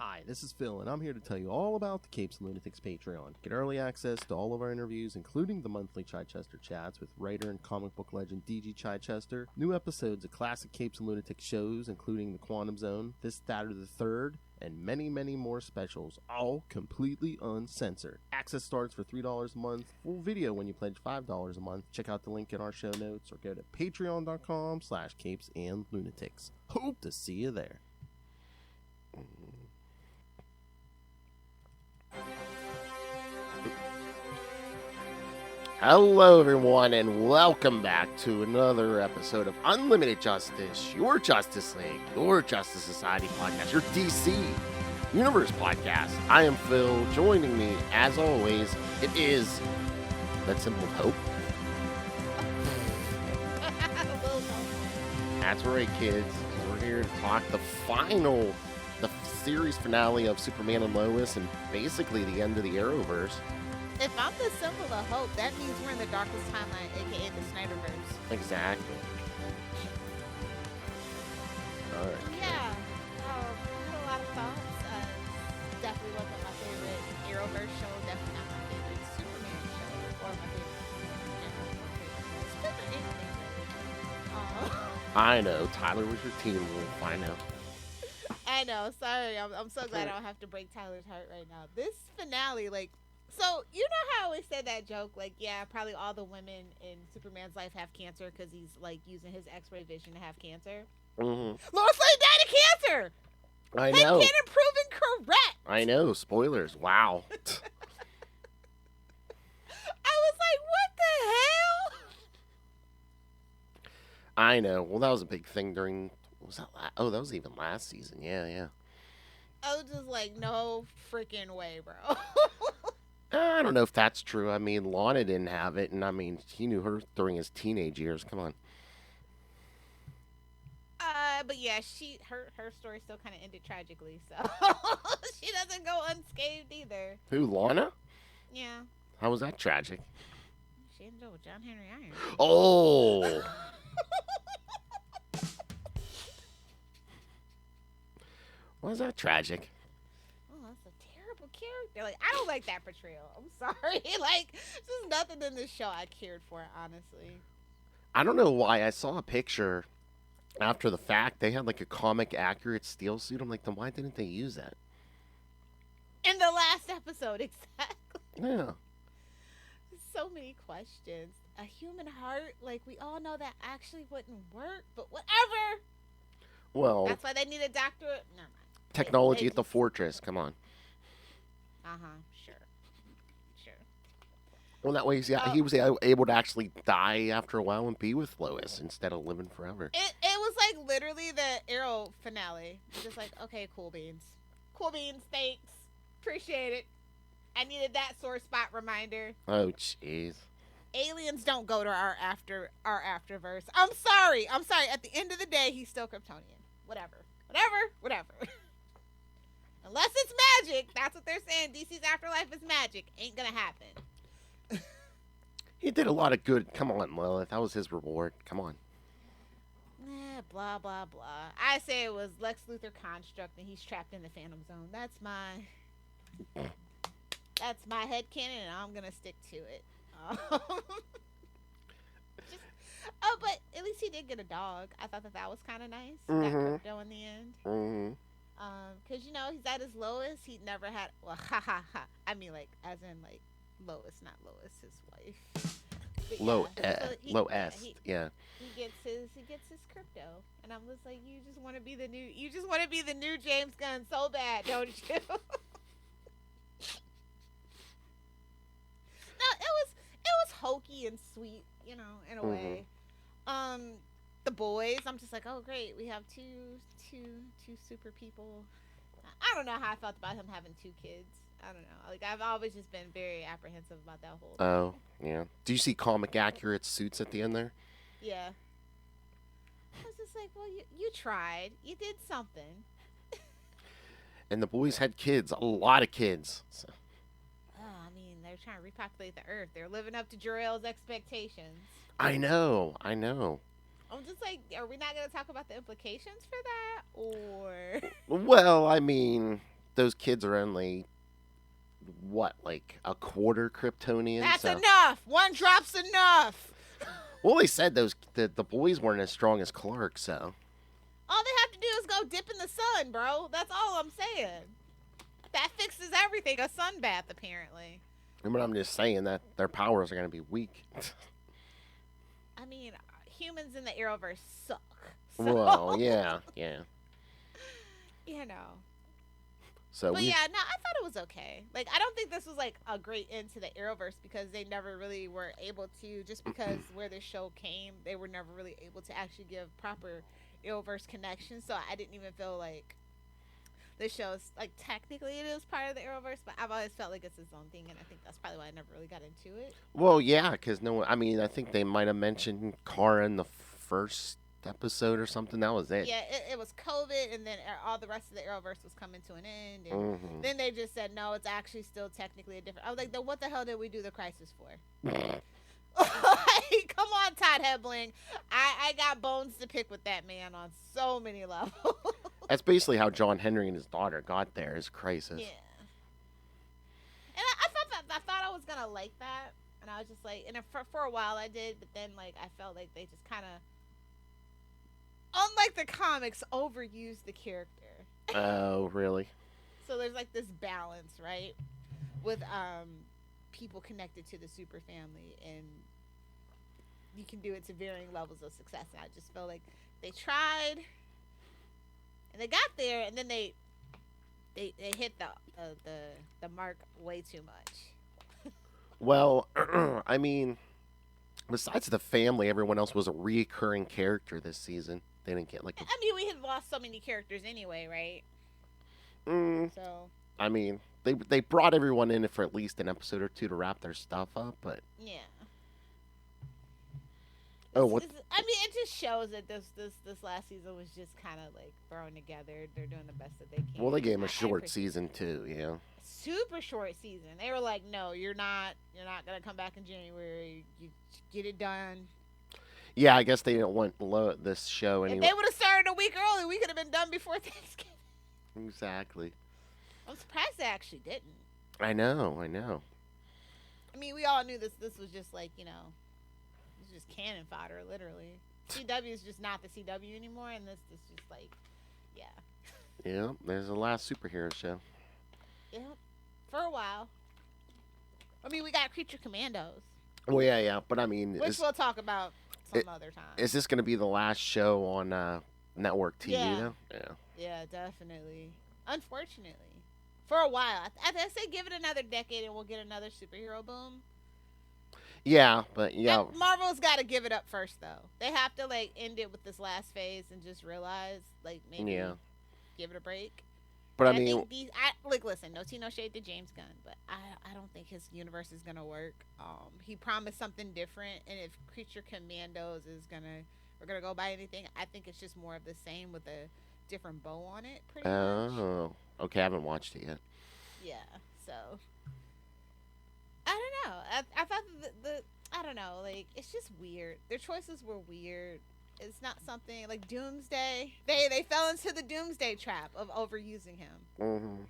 Hi, this is Phil, and I'm here to tell you all about the Capes and Lunatics Patreon. Get early access to all of our interviews, including the monthly Chichester chats with writer and comic book legend D.G. Chichester, new episodes of classic Capes and Lunatics shows, including The Quantum Zone, This, That, or the Third, and many, many more specials, all completely uncensored. Access starts for $3 a month, full video when you pledge $5 a month. Check out the link in our show notes, or go to patreon.com/CapesandLunatics. Hope to see you there. Hello everyone, and welcome back to another episode of Unlimited Justice, your Justice League, your Justice Society podcast, your DC Universe podcast. I am Phil. Joining me, as always, it is that symbol of hope. That's right, kids. We're here to talk the series finale of Superman and Lois, and basically the end of the Arrowverse. If I'm the symbol of hope, that means we're in the darkest timeline, aka the Snyderverse. Exactly. Alright. Yeah. I had a lot of thoughts. Definitely wasn't my favorite Arrowverse show. Definitely not my favorite Superman show. Or my favorite anything. I know. Tyler was your team wolf. I know. I know. Sorry. I'm so glad I don't have to break Tyler's heart right now. This finale, so, you know how I always said that joke? Yeah, probably all the women in Superman's life have cancer because he's, using his X-ray vision to have cancer. Mm-hmm. Lois Lane died of cancer! I know. Headcanon proven correct! I know. Spoilers. Wow. I was like, what the hell? I know. Well, that was a big thing during... that was even last season. Yeah. I was just like, no freaking way, bro. I don't know if that's true. I mean, Lana didn't have it, and I mean, he knew her during his teenage years. Come on. But yeah, her story still kind of ended tragically, so she doesn't go unscathed either. Who, Lana? Yeah. How was that tragic? She ended up with John Henry Irons. Oh! Why is that tragic? Character. I don't like that portrayal. I'm sorry. There's nothing in this show I cared for, honestly. I don't know why. I saw a picture after the fact. They had a comic accurate steel suit. I'm like, then why didn't they use that? In the last episode, exactly. Yeah. So many questions. A human heart, we all know that actually wouldn't work, but whatever. Well. That's why they need a doctor. Never mind. Technology at the fortress. Come on. Sure. Well, that way he was able to actually die after a while and be with Lois instead of living forever. It was literally the Arrow finale. Just okay, cool beans. Cool beans, thanks. Appreciate it. I needed that sore spot reminder. Oh, jeez. Aliens don't go to our afterverse. I'm sorry. At the end of the day, he's still Kryptonian. Whatever. Unless it's magic. That's what they're saying. DC's afterlife is magic. Ain't gonna happen. He did a lot of good. Come on, Lilith. That was his reward. Come on. Blah, blah, blah. I say it was Lex Luthor construct and he's trapped in the Phantom Zone. That's my headcanon, and I'm gonna stick to it. But at least he did get a dog. I thought that was kind of nice. Mm-hmm. Got crypto in the end. Mm-hmm. Because, he's at his lowest. He never had, I mean, as in, Lois, not Lois, his wife. Lois. Yeah. He gets his crypto. And I'm just like, you just want to be the new James Gunn so bad, don't you? No, it was hokey and sweet, in a way. The boys, I'm just like, oh great, we have two super people. I don't know how I felt about him having two kids. I don't know. I've always just been very apprehensive about that whole thing. Oh, yeah. Do you see comic accurate suits at the end there? Yeah. I was just like, well, you tried. You did something. And the boys had kids, a lot of kids. So. I mean, they're trying to repopulate the Earth. They're living up to Jor-El's expectations. I know. I'm just like, are we not going to talk about the implications for that? Or... Well, I mean, those kids are only what, like a quarter Kryptonian? That's enough. One drop's enough. Well, they said the boys weren't as strong as Clark, so. All they have to do is go dip in the sun, bro. That's all I'm saying. That fixes everything. A sun bath, apparently. But I'm just saying that their powers are going to be weak. I mean, humans in the Arrowverse suck. So. Well, yeah. You know. So but yeah, no, I thought it was okay. Like, I don't think this was like a great end to the Arrowverse because they never really were able to, just because where the show came, they were never really able to actually give proper Arrowverse connections. So I didn't even feel like the show's, like, technically it is part of the Arrowverse, but I've always felt like it's its own thing, and I think that's probably why I never really got into it. Well, yeah, because I think they might have mentioned Kara in the first episode or something. That was it. Yeah, it was COVID, and then all the rest of the Arrowverse was coming to an end, and then they just said, no, it's actually still technically a different... I was like, then what the hell did we do the Crisis for? Like, come on, Todd Hebling. I got bones to pick with that man on so many levels. That's basically how John Henry and his daughter got there, is Crisis. Yeah. And I thought I was going to like that, and I was just like... And for a while I did, but then, like, I felt like they just kind of... Unlike the comics, overused the character. Oh, really? So there's like this balance, right? With people connected to the super family, and you can do it to varying levels of success. And I just felt like they tried, and they got there, and then they hit the mark way too much. Well, I mean, besides the family, everyone else was a reoccurring character this season. They didn't get like. I mean, we had lost so many characters anyway, right? So. I mean, they brought everyone in for at least an episode or two to wrap their stuff up, but. Yeah. Oh, what? I mean, it just shows that this last season was just kind of like thrown together. They're doing the best that they can. Well, they gave him a short season too, yeah. Super short season. They were like, "No, you're not gonna come back in January. You get it done." Yeah, I guess they didn't want this show anyway. If they would have started a week early, we could have been done before Thanksgiving. Exactly. I'm surprised they actually didn't. I know. I mean, we all knew this was just like, it was just cannon fodder, literally. CW is just not the CW anymore, and this is just like, yeah. Yeah, there's the last superhero show. Yeah, for a while. I mean, we got Creature Commandos. Well, yeah, but I mean... Which we'll talk about some other time. Is this going to be the last show on network TV, though? Yeah. Yeah, definitely. Unfortunately. For a while. I say give it another decade and we'll get another superhero boom. Yeah, but yeah. Marvel's got to give it up first, though. They have to, like, end it with this last phase and just realize, like, maybe give it a break. But I mean, listen, no shade to James Gunn, but I don't think his universe is gonna work. He promised something different, and if Creature Commandos we're gonna go by anything, I think it's just more of the same with a different bow on it. Pretty much. Oh, okay, I haven't watched it yet. Yeah, so I don't know. I thought I don't know, like, it's just weird. Their choices were weird. It's not something like Doomsday. They fell into the Doomsday trap of overusing him. Mm-hmm.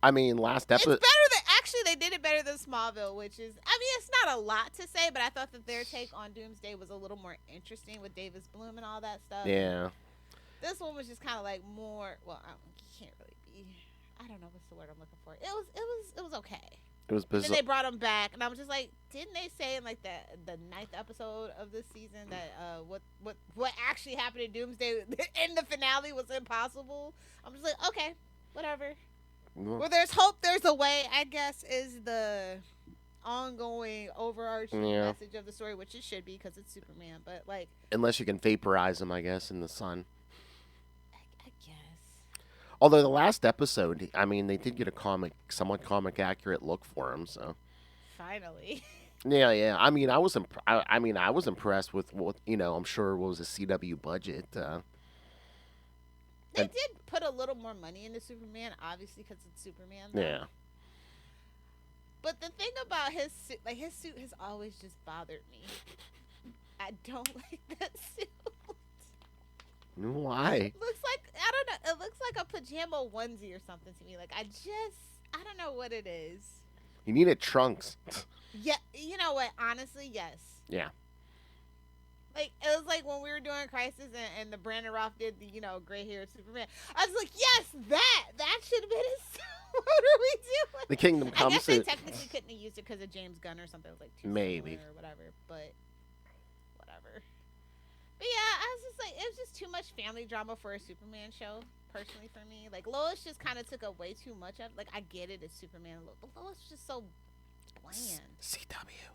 I mean, last episode. It's better than they did it better than Smallville, which is, I mean, it's not a lot to say, but I thought that their take on Doomsday was a little more interesting with Davis Bloom and all that stuff. Yeah. This one was just kind of like more. Well, can't really be. I don't know what's the word I'm looking for. It was okay. It was bizarre. And then they brought him back, and I was just like, didn't they say in like the 9th episode of this season that what actually happened in Doomsday in the finale was impossible? I'm just like, okay, whatever. Well, there's hope, there's a way, I guess, is the ongoing overarching message of the story, which it should be because it's Superman. But like, unless you can vaporize him, I guess, in the sun. I guess. Although the last episode, I mean, they did get a somewhat comic accurate look for him. So finally. Yeah. I mean, I was impressed with what I'm sure was a CW budget. They did put a little more money into Superman, obviously, because it's Superman. Though. Yeah. But the thing about his suit has always just bothered me. I don't like that suit. Why? It looks like, I don't know, it looks like a pajama onesie or something to me. Like, I don't know what it is. You needed trunks. Yeah, you know what? Honestly, yes. Yeah. Like, it was like when we were doing Crisis and the Brandon Roth did the, gray-haired Superman. I was like, yes, that should have been his. What are we doing? The Kingdom Come I guess suit. they technically couldn't have used it because of James Gunn or something. It was like too Maybe. or whatever, but whatever. But yeah, I was just like, it was just too much family drama for a Superman show, personally, for me. Like, Lois just kind of took up way too much of. Like, I get it, it's Superman, but Lois was just so bland. CW.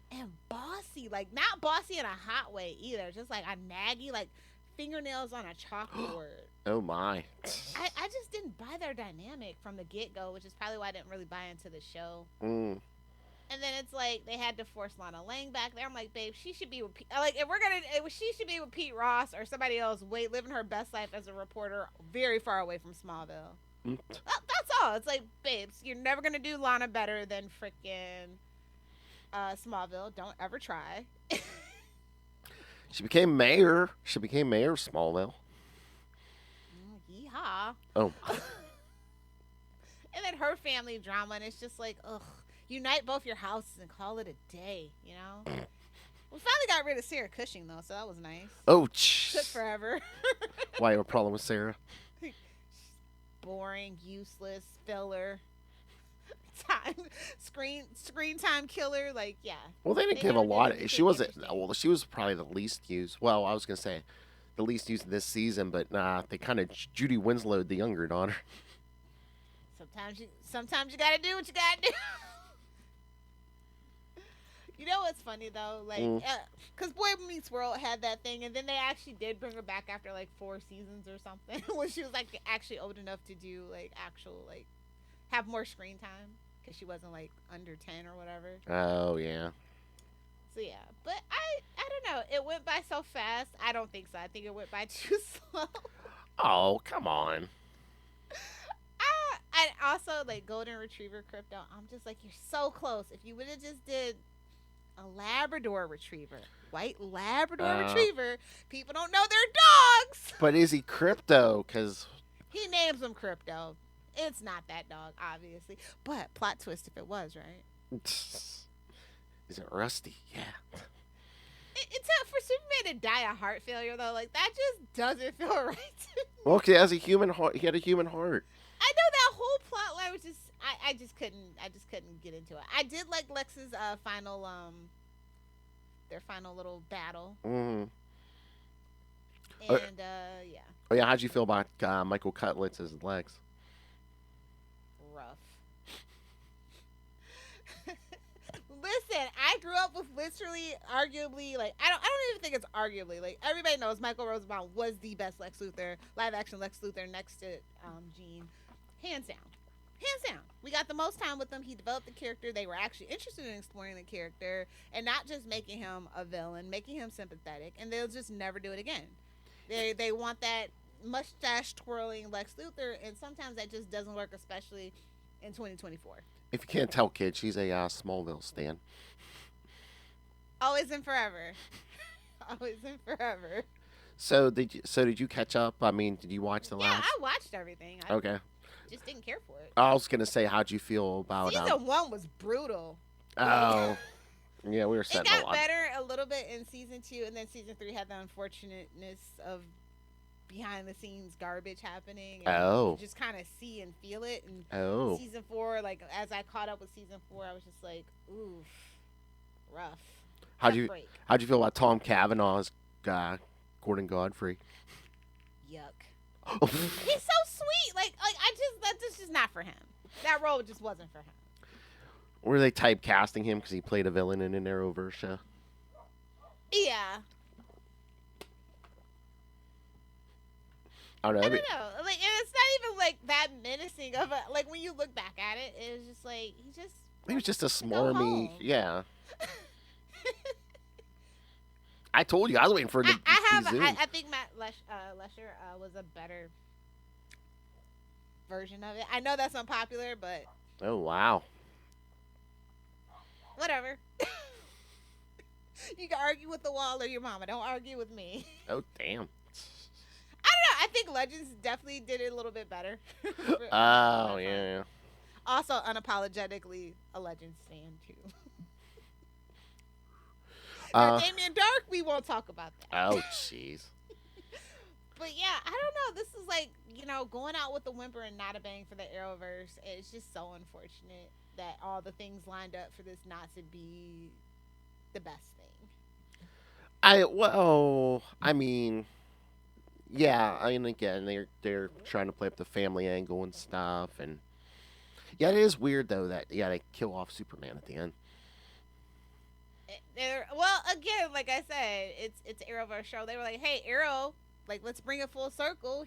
And bossy, like not bossy in a hot way either. Just like a naggy, like fingernails on a chalkboard. Oh my! I just didn't buy their dynamic from the get go, which is probably why I didn't really buy into the show. Mm. And then it's like they had to force Lana Lang back there. I'm like, babe, she should be with she should be with Pete Ross or somebody else. Living her best life as a reporter, very far away from Smallville. That's all. It's like, babes, you're never gonna do Lana better than freaking Smallville. Don't ever try. She became mayor of Smallville. Yeehaw. Oh. And then her family drama, and it's just like, ugh, unite both your houses and call it a day, We finally got rid of Sarah Cushing, though, so that was nice. Oh, took forever. Why, you have a problem with Sarah? Boring, useless, filler. Screen time killer, like, yeah. Well, they didn't give a lot. She was probably the least used. Well, I was gonna say the least used this season, but they kind of Judy Winslowed the younger daughter. Sometimes you gotta do what you gotta do. You know what's funny though, like, because Boy Meets World had that thing, and then they actually did bring her back after like 4 seasons or something, when she was like actually old enough to do like actual like have more screen time. Because she wasn't like under 10 or whatever. Oh yeah. So yeah, but I don't know. It went by so fast. I don't think so. I think it went by too slow. Oh, come on. And also like Golden Retriever Crypto. I'm just like, you're so close. If you would have just did a Labrador Retriever, white Labrador Retriever, people don't know they're dogs. But is he Crypto? Because he names them Crypto. It's not that dog, obviously. But plot twist if it was, right? Is it Rusty? Yeah. It's for Superman to die of heart failure, though. Like, that just doesn't feel right to me. Well, he has a human heart. He had a human heart. I know that whole plot line was just... I just couldn't get into it. I did like Lex's final... their final little battle. Mm-hmm. And, yeah. Oh, yeah. How'd you feel about Michael Cutlitz as Lex? Rough. Listen, I grew up with literally, arguably, like, I don't even think it's arguably, like, everybody knows Michael Rosenbaum was the best Lex Luthor, live action Lex Luthor, next to Gene, hands down. We got the most time with him. He developed the character. They were actually interested in exploring the character and not just making him a villain, making him sympathetic, and they'll just never do it again. They want that mustache twirling Lex Luthor, and sometimes that just doesn't work, especially in 2024. If you can't tell, kid, she's a Smallville stan. Always and forever. Always and forever. So did you catch up? I mean, did you watch the last? Yeah, I watched everything. Okay. Just didn't care for it. I was gonna say, how'd you feel about season 1 was brutal. Oh. Yeah, we were setting it got better a little bit in season 2, and then season 3 had the unfortunateness of behind the scenes garbage happening. And you just kind of see and feel it. And season 4, like as I caught up with season 4, I was just like, oof, rough. How'd you feel about Tom Cavanaugh's Gordon Godfrey? Yuck. He's so sweet. Like that's just not for him. That role just wasn't for him. Were they typecasting him because he played a villain in an Arrowverse show? Yeah. I don't know. Like, and it's not even like that menacing of a, like when you look back at it, it was just like he was just a smarmy. Yeah. I told you I was waiting for it to I think Matt Lesher was a better version of it. I know that's unpopular, but oh wow. Whatever. You can argue with the wall or your mama. Don't argue with me. Oh damn. I don't know. I think think Legends definitely did it a little bit better. Oh, yeah. Also, unapologetically a Legends fan too. Now, Damien Dark, we won't talk about that. Oh, jeez. But yeah, I don't know. This is like, going out with a whimper and not a bang for the Arrowverse. It's just so unfortunate that all the things lined up for this not to be the best thing. I mean, yeah. I mean, again, they're trying to play up the family angle and stuff, and yeah, it is weird though that they kill off Superman at the end. Well, again, like I said, it's Arrowverse show. They were like, hey, Arrow. Like, let's bring it full circle.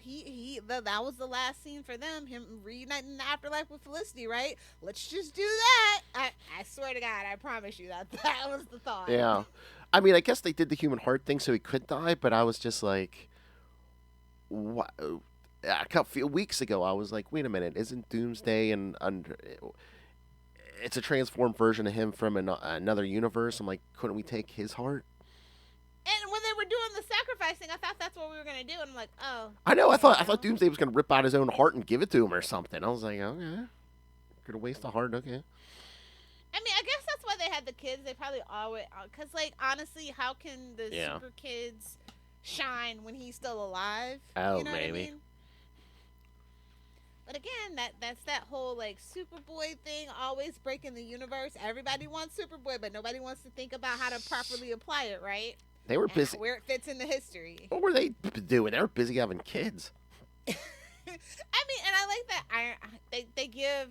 That was the last scene for them. Him reuniting in the afterlife with Felicity, right? Let's just do that. I swear to God, I promise you that was the thought. Yeah, I mean, I guess they did the human heart thing so he could die, but I was just like, what? A few weeks ago, I was like, wait a minute, isn't Doomsday and it's a transformed version of him from another universe? I'm like, couldn't we take his heart? And when they were doing the sacrificing, I thought that's what we were gonna do, and I'm like, oh. I know. I thought Doomsday was gonna rip out his own heart and give it to him or something. I was like, okay, gonna waste a heart, okay. I mean, I guess that's why they had the kids. They probably always, because like honestly, how can the super kids shine when he's still alive? Oh, you know maybe. What I mean? But again, that's that whole like Superboy thing, always breaking the universe. Everybody wants Superboy, but nobody wants to think about how to properly apply it, right? They were busy. Where it fits in the history. What were they doing? They were busy having kids. I mean, and I like that. They give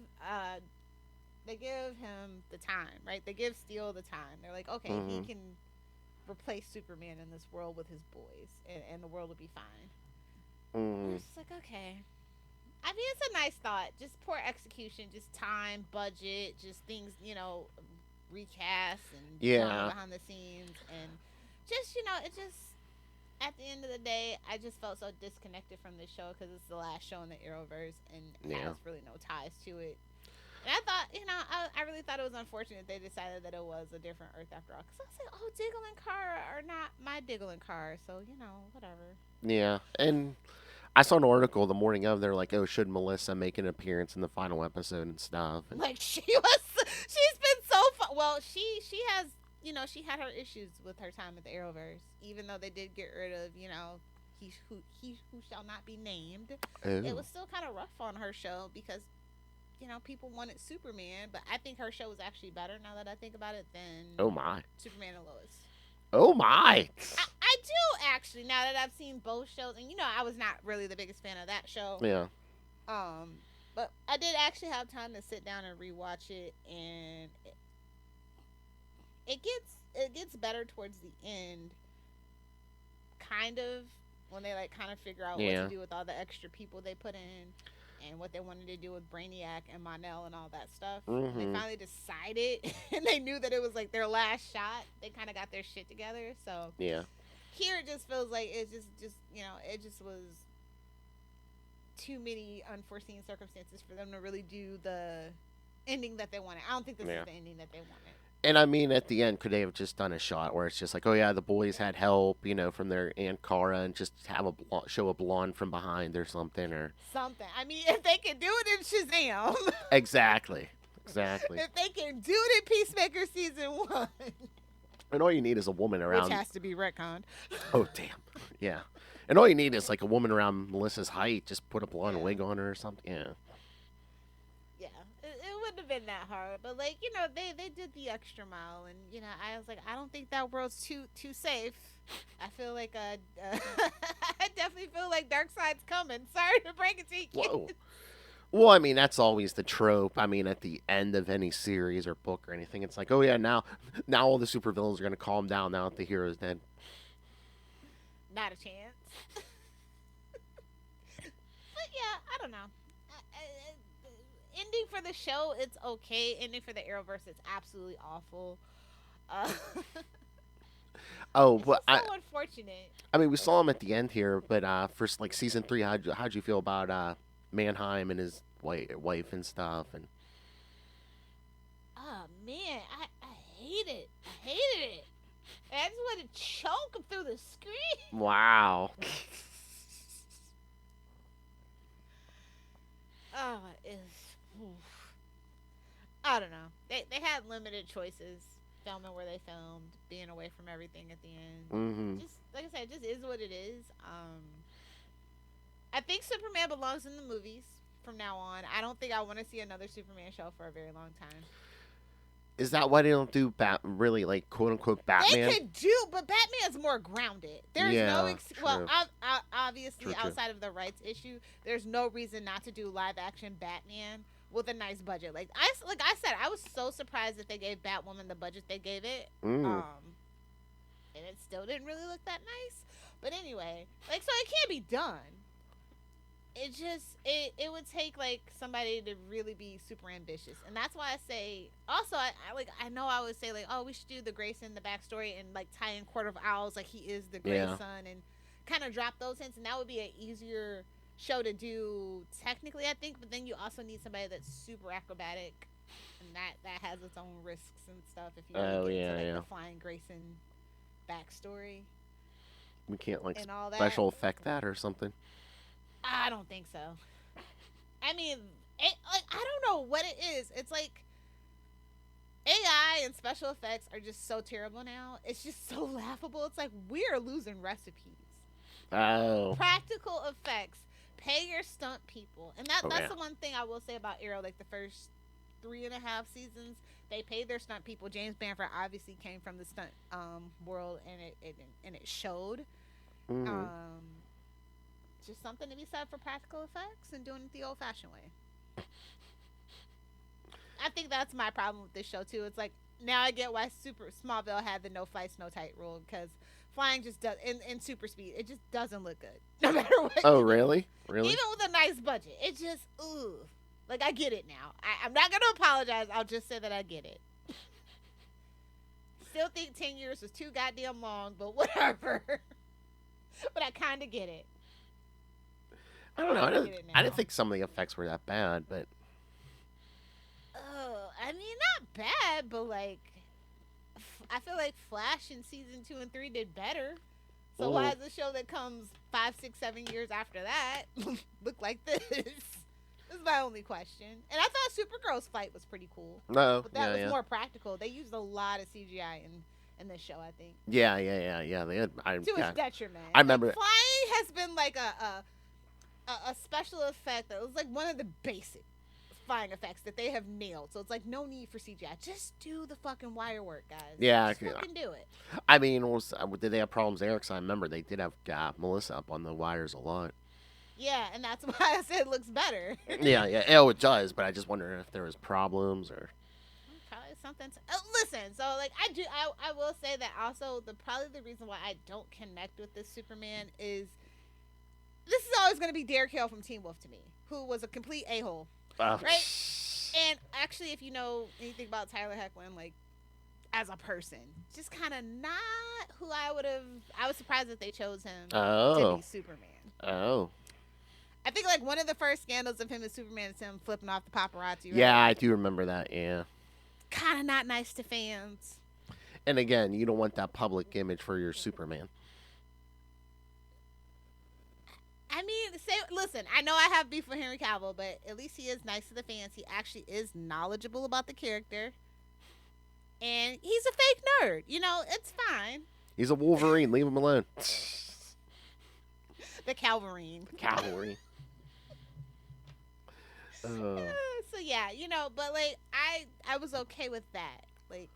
him the time, right? They give Steel the time. They're like, okay, he can replace Superman in this world with his boys, and the world will be fine. It's just like, okay. I mean, it's a nice thought. Just poor execution, just time, budget, just things, recast and behind the scenes, and just, it just, at the end of the day, I just felt so disconnected from this show because it's the last show in the Arrowverse and has really no ties to it. And I thought, I really thought it was unfortunate they decided that it was a different Earth after all. Because I was like, oh, Diggle and Kara are not my Diggle and Kara, so, whatever. Yeah, and I saw an article the morning of, they're like, oh, should Melissa make an appearance in the final episode and stuff? And like, she's been so fun. Well, she has, she had her issues with her time at the Arrowverse, even though they did get rid of, he who shall not be named. It was still kind of rough on her show because, people wanted Superman, but I think her show was actually better now that I think about it than Superman and Lois. Oh my! I do actually, now that I've seen both shows, and I was not really the biggest fan of that show. Yeah. But I did actually have time to sit down and rewatch it, and it gets better towards the end, kind of, when they kind of figure out what to do with all the extra people they put in. And what they wanted to do with Brainiac and Mon-El and all that stuff. They finally decided, and they knew that it was like their last shot. They kind of got their shit together. So here it just feels like it's just it just was too many unforeseen circumstances for them to really do the ending that they wanted. I don't think this is the ending that they wanted. And I mean, at the end, could they have just done a shot where it's just like, oh yeah, the boys had help, from their Aunt Cara, and just have show a blonde from behind or something, or something. I mean, if they can do it in Shazam, exactly. If they can do it in Peacemaker season 1, and all you need is a woman around, which has to be retconned. Oh damn, yeah. And all you need is like a woman around Melissa's height. Just put a blonde wig on her or something. Yeah. It wouldn't have been that hard, but they did the extra mile, and I was like, I don't think that world's too safe. I feel like I definitely feel like Darkseid's coming. Sorry to break it to you, kids. Whoa. Well, I mean, that's always the trope. I mean, at the end of any series or book or anything, it's like, oh yeah, now all the supervillains are gonna calm down now that the hero's dead. Not a chance. But yeah, I don't know. Ending for the show, it's okay. Ending for the Arrowverse, it's absolutely awful. But so unfortunate. I mean, we saw him at the end here, but for like season 3, how'd you feel about Mannheim and his wife and stuff? And oh man, I hate it. I hated it. I just wanted to choke him through the screen. Wow. is. Oof. I don't know. They had limited choices filming where they filmed, being away from everything at the end. Mm-hmm. Just like I said, it just is what it is. I think Superman belongs in the movies from now on. I don't think I want to see another Superman show for a very long time. Is that why they don't do really like quote unquote Batman? They could do, but Batman's more grounded. There's no obviously True. outside of the rights issue, there's no reason not to do live action Batman with a nice budget. Like I said, I was so surprised that they gave Batwoman the budget they gave it. And it still didn't really look that nice. But anyway, like, so it can't be done. It just it would take like somebody to really be super ambitious, and that's why I say also I know I would say like, oh, we should do the Grayson, the backstory, and like tie in Court of Owls, like he is the Grey Son, and kind of drop those hints, and that would be an easier show to do technically, I think. But then you also need somebody that's super acrobatic, and that has its own risks and stuff. If you really get into the Flying Grayson backstory, we can't like special effect that or something. I don't think so. I mean, I don't know what it is. It's like AI and special effects are just so terrible now. It's just so laughable. It's like we're losing recipes. Oh. Practical effects. Pay your stunt people. And that's the one thing I will say about Arrow. Like the first 3.5 seasons, they paid their stunt people. James Bamford obviously came from the stunt world, and it showed. Just something to be said for practical effects and doing it the old-fashioned way. I think that's my problem with this show too. It's like now I get why Smallville had the no flights, no tight rule, because flying just does in super speed. It just doesn't look good, no matter what. Oh, really? Really? Even with a nice budget, it just like I get it now. I'm not gonna apologize. I'll just say that I get it. Still think 10 years was too goddamn long, but whatever. But I kind of get it. I don't know. I didn't think some of the effects were that bad, but. Oh, I mean, not bad, but like, I feel like Flash in season 2 and 3 did better. So why does the show that comes 5, 6, 7 years after that look like this? This is my only question. And I thought Supergirl's fight was pretty cool. No, but that was more practical. They used a lot of CGI in this show, I think. Yeah. They had to its detriment. I remember like, flying has been like a special effect that was like one of the basic flying effects that they have nailed. So it's like no need for CGI. Just do the fucking wire work, guys. Yeah, just fucking do it. I mean, did they have problems there? Because I remember they did have Melissa up on the wires a lot. Yeah, and that's why I said it looks better. yeah. Oh, it does. But I just wonder if there was problems or. Probably something. Listen, so like I will say that also probably the reason why I don't connect with this Superman is. This is always going to be Derek Hale from Teen Wolf to me, who was a complete a-hole, right? And actually, if you know anything about Tyler Hoechlin, like, as a person, just kind of not who I would have... I was surprised that they chose him to be Superman. Oh. I think, like, one of the first scandals of him as Superman is him flipping off the paparazzi, right? Yeah, I do remember that, yeah. Kind of not nice to fans. And again, you don't want that public image for your Superman. I mean, listen, I know I have beef with Henry Cavill, but at least he is nice to the fans. He actually is knowledgeable about the character. And he's a fake nerd. You know, it's fine. He's a Wolverine. Leave him alone. The Calverine. Cavalry. So, yeah, you know, but, like, I was okay with that. Like,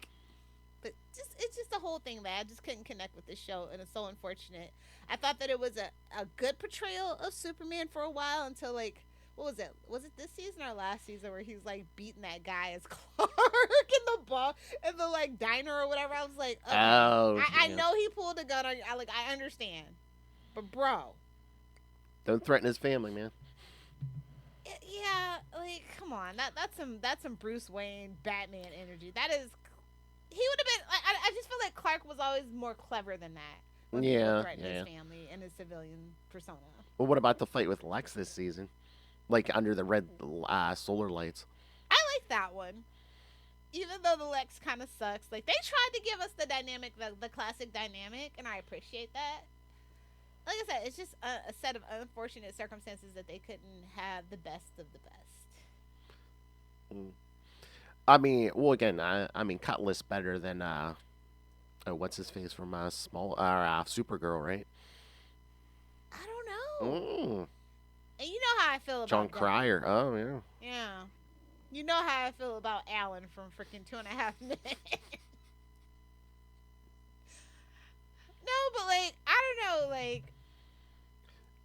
but it's just the whole thing that I just couldn't connect with this show, and it's so unfortunate. I thought that it was a good portrayal of Superman for a while until, like, what was it? Was it this season or last season where he's, like, beating that guy as Clark in the like, diner or whatever? I was like, okay. I know he pulled a gun on you. I understand. But, bro. Don't threaten his family, man. Yeah, like, come on. That's some Bruce Wayne, Batman energy. That is... He would have been... I just feel like Clark was always more clever than that. Yeah. His family and his civilian persona. Well, what about the fight with Lex this season? Like, under the red solar lights. I like that one. Even though the Lex kind of sucks. Like, they tried to give us the dynamic, the classic dynamic, and I appreciate that. like I said, it's just a set of unfortunate circumstances that they couldn't have the best of the best. Mm. I mean, well, again, I mean, Cutlass better than what's his face from Supergirl, right? I don't know. Mm. And you know how I feel about John Cryer. Oh yeah. Yeah. You know how I feel about Alan from freaking 2.5 Minutes. No, but like I don't know, like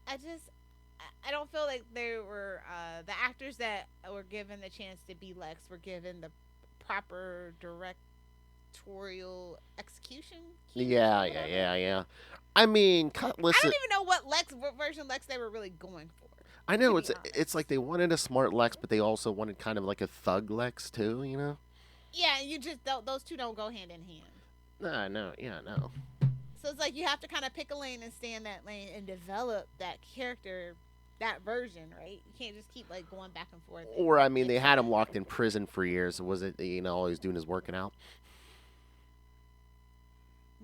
I don't feel like there were the actors that were given the chance to be Lex were given the proper directorial execution. Yeah. I mean, Cutlass. I don't even know what version Lex they were really going for. I know it's like they wanted a smart Lex, but they also wanted kind of like a thug Lex too, you know? Yeah, you just those two don't go hand in hand. No. So it's like you have to kind of pick a lane and stay in that lane and develop that character, that version, right? You can't just keep like going back and forth. Or I mean, they had him locked in prison for years. Was it all he's doing is working out?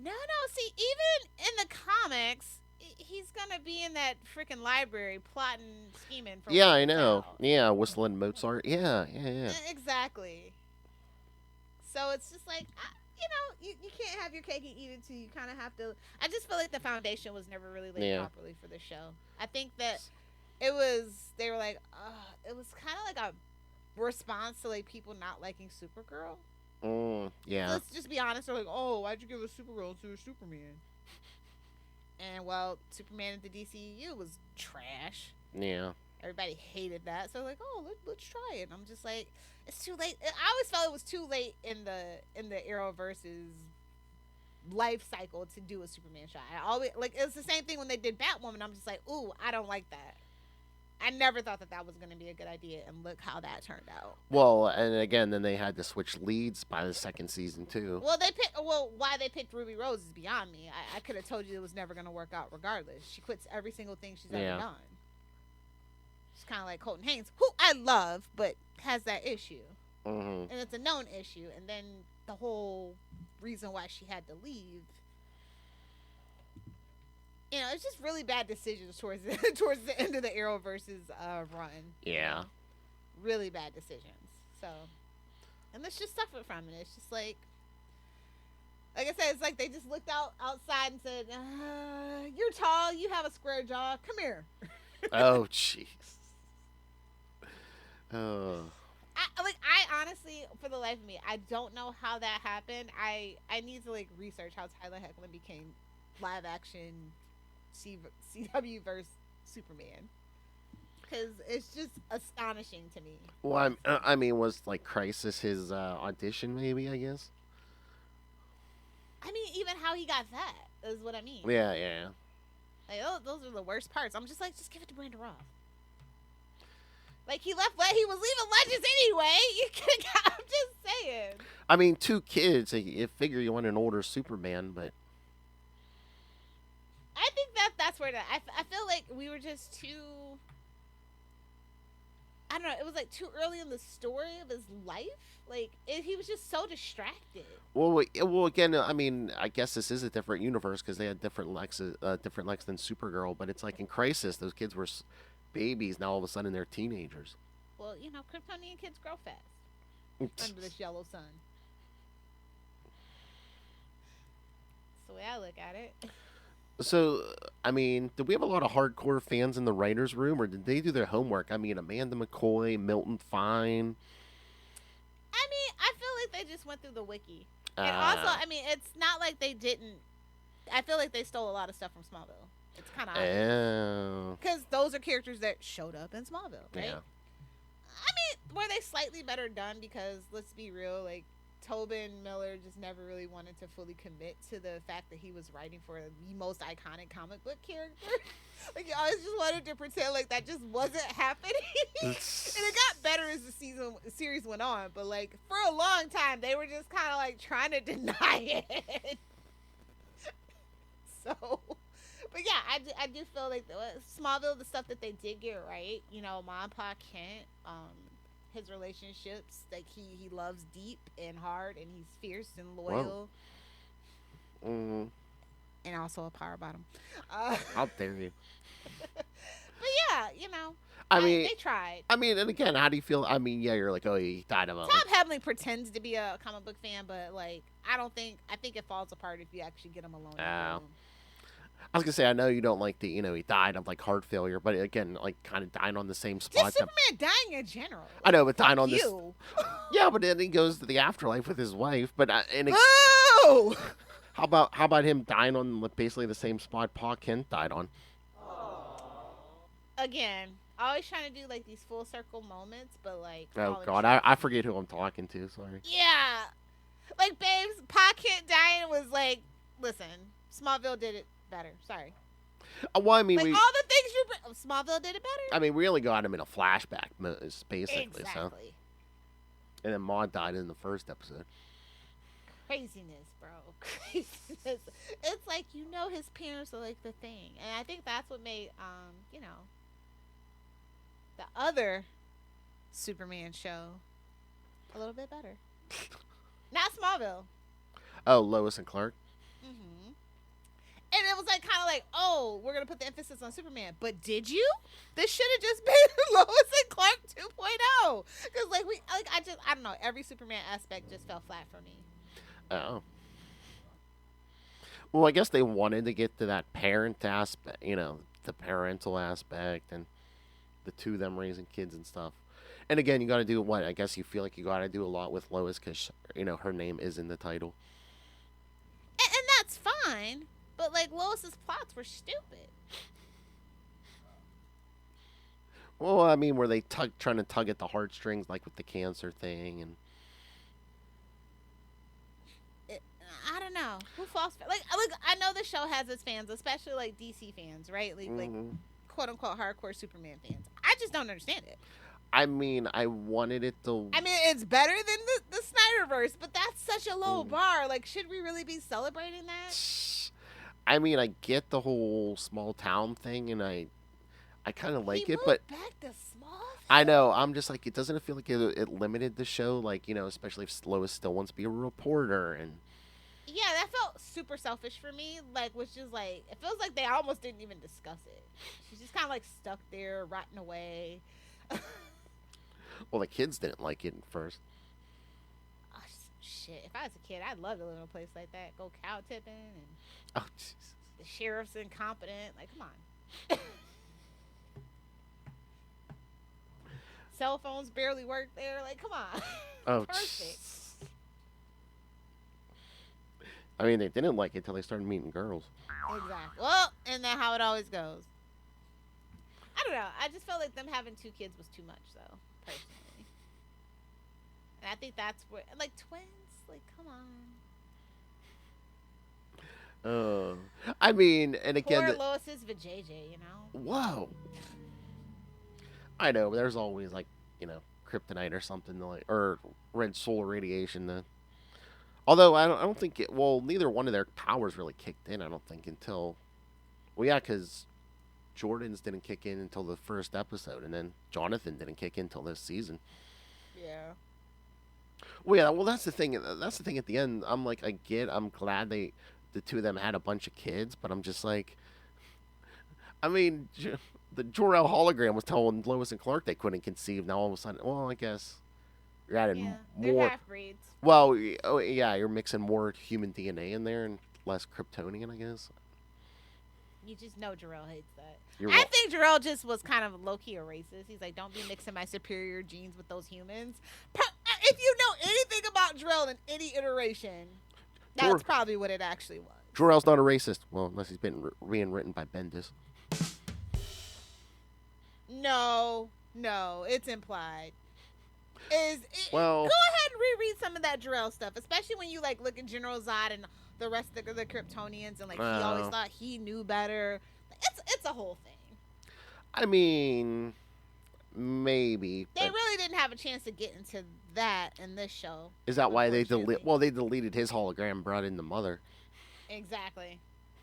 No. See, even in the comics, he's gonna be in that freaking library plotting, scheming. Yeah, I know. Yeah, whistling Mozart. Yeah. Exactly. So it's just like, you can't have your cake and eat it too. You kind of have to. I just feel like the foundation was never really laid properly for the show. I think that they were like, it was kind of like a response to like people not liking Supergirl. Yeah. Let's just be honest. They're like, oh, why'd you give a Supergirl to a Superman? And well, Superman in the DCEU was trash. Yeah. Everybody hated that. So like, oh, let's try it. And I'm just like, it's too late. I always felt it was too late in the Arrowverse's life cycle to do a Superman shot. I always like it's the same thing when they did Batwoman. I'm just like, ooh, I don't like that. I never thought that was going to be a good idea, and look how that turned out. Well, and again, then they had to switch leads by the second season too. Well, why they picked Ruby Rose is beyond me. I could have told you it was never going to work out regardless. She quits every single thing she's ever done. She's kind of like Colton Haynes, who I love, but has that issue. Mm-hmm. And it's a known issue. And then the whole reason why she had to leave, it's just really bad decisions towards the end of the Arrowverse's run. Yeah. Really bad decisions. So, and let's just suffer from it. It's just like I said, it's like they just looked outside and said, "You're tall. You have a square jaw. Come here." Oh, jeez. Oh. I honestly, for the life of me, I don't know how that happened. I need to like research how Tyler Hoechlin became live action CW verse Superman, because it's just astonishing to me. Well, I mean, was like Crisis his audition? Maybe, I guess. I mean, even how he got that is what I mean. Yeah. Like, those are the worst parts. I'm just like, just give it to Brandon Roth. Like, he was leaving Legends anyway. I'm just saying. I mean, 2 kids. You figure you want an older Superman, but I think that's where I feel like we were just too. I don't know. It was like too early in the story of his life. Like he was just so distracted. Well, again, I mean, I guess this is a different universe because they had different Lex than Supergirl. But it's like in Crisis, those kids were babies. Now all of a sudden they're teenagers. Well, Kryptonian kids grow fast under this yellow sun. That's the way I look at it. So, I mean, did we have a lot of hardcore fans in the writer's room, or did they do their homework? I mean, Amanda McCoy, Milton Fine. I mean, I feel like they just went through the wiki. And also, I mean, it's not like they didn't. I feel like they stole a lot of stuff from Smallville. It's kind of obvious. Because those are characters that showed up in Smallville, right? Yeah. I mean, were they slightly better done? Because, let's be real, like, Tobin Miller just never really wanted to fully commit to the fact that he was writing for the most iconic comic book character. Like, he always just wanted to pretend like that just wasn't happening. And it got better as the series went on. But, like, for a long time, they were just kind of, like, trying to deny it. So, but yeah, I do feel like Smallville, the stuff that they did get right, Ma and Pa Kent, his relationships, like he loves deep and hard, and he's fierce and loyal. and also a power bottom. How dare you? But yeah, you know, I mean, they tried. I mean, and again, how do you feel? I mean, yeah, you're like, oh, he died of Tom Heavily pretends to be a comic book fan, but like, I think it falls apart if you actually get him alone. In the room. I was gonna say, I know you don't like the, he died of like heart failure, but again, like kind of dying on the same spot. Just Superman dying in general. I know, but dying on this. Yeah, but then he goes to the afterlife with his wife. But Oh! How about him dying on basically the same spot Pa Kent died on? Again, always trying to do like these full circle moments, but like. Oh God, I forget who I'm talking to. Sorry. Yeah, like babes, Pa Kent dying was like, listen, Smallville did it better. Sorry. Well, I mean, like all the things Smallville did it better. I mean, we only got him in a flashback, basically. Exactly. So. And then Ma died in the first episode. Craziness, bro. Craziness. It's like, his parents are like the thing. And I think that's what made, the other Superman show a little bit better. Not Smallville. Oh, Lois and Clark? Mm-hmm. And it was like kind of like, oh, we're going to put the emphasis on Superman. But did you? This should have just been Lois and Clark 2.0. Because I don't know, every Superman aspect just fell flat for me. Oh. Well, I guess they wanted to get to that parent aspect, the parental aspect and the two of them raising kids and stuff. And again, you got to do what? I guess you feel like you got to do a lot with Lois because, her name is in the title. And that's fine. But, like, Lois's plots were stupid. Well, I mean, were they trying to tug at the heartstrings, like with the cancer thing? And I don't know. Who falls for... Like, I know the show has its fans, especially, like, DC fans, right? Like quote-unquote hardcore Superman fans. I just don't understand it. I mean, I wanted it to... I mean, it's better than the Snyderverse, but that's such a low bar. Like, should we really be celebrating that? I mean, I get the whole small town thing, and I kind of like it, but back to small. I know. I'm just like, it doesn't feel like it limited the show, like especially if Lois still wants to be a reporter, and yeah, that felt super selfish for me. Like, which is like, it feels like they almost didn't even discuss it. She's just kind of like stuck there, rotting away. Well, the kids didn't like it at first. Oh, shit! If I was a kid, I'd love to live in a place like that. Go cow tipping and. Oh, Jesus. The sheriff's incompetent. Like, come on. Cell phones barely work there. Like, come on. Oh, perfect. I mean, they didn't like it until they started meeting girls. Exactly. Well, and that's how it always goes. I don't know. I just felt like them having two kids was too much, though, personally. And I think that's where, like, twins. Like, come on. I mean, and again, poor Lois is vajayjay, Whoa. I know, but there's always like, kryptonite or something or red solar radiation. Although I don't think neither one of their powers really kicked in. I don't think until, because Jordan's didn't kick in until the first episode, and then Jonathan didn't kick in until this season. Yeah. Well, yeah. Well, that's the thing. That's the thing. At the end, I'm glad the two of them had a bunch of kids, but I'm just like, I mean, the Jor-El hologram was telling Lois and Clark they couldn't conceive. Now all of a sudden, well, I guess you're adding they're more half-breeds. Well, oh yeah, you're mixing more human DNA in there and less Kryptonian, I guess. You just know Jor-El hates that. I think Jor-El just was kind of low-key a racist. He's like, don't be mixing my superior genes with those humans. If you know anything about Jor-El in any iteration, that's probably what it actually was. Jor-El's not a racist. Well, unless he's been being written by Bendis. No, it's implied. Go ahead and reread some of that Jor-El stuff, especially when you like look at General Zod and the rest of the Kryptonians, and like he always thought he knew better. It's a whole thing. I mean, maybe they really didn't have a chance to get into that in this show. Is that why they deleted his hologram, brought in the mother? Exactly.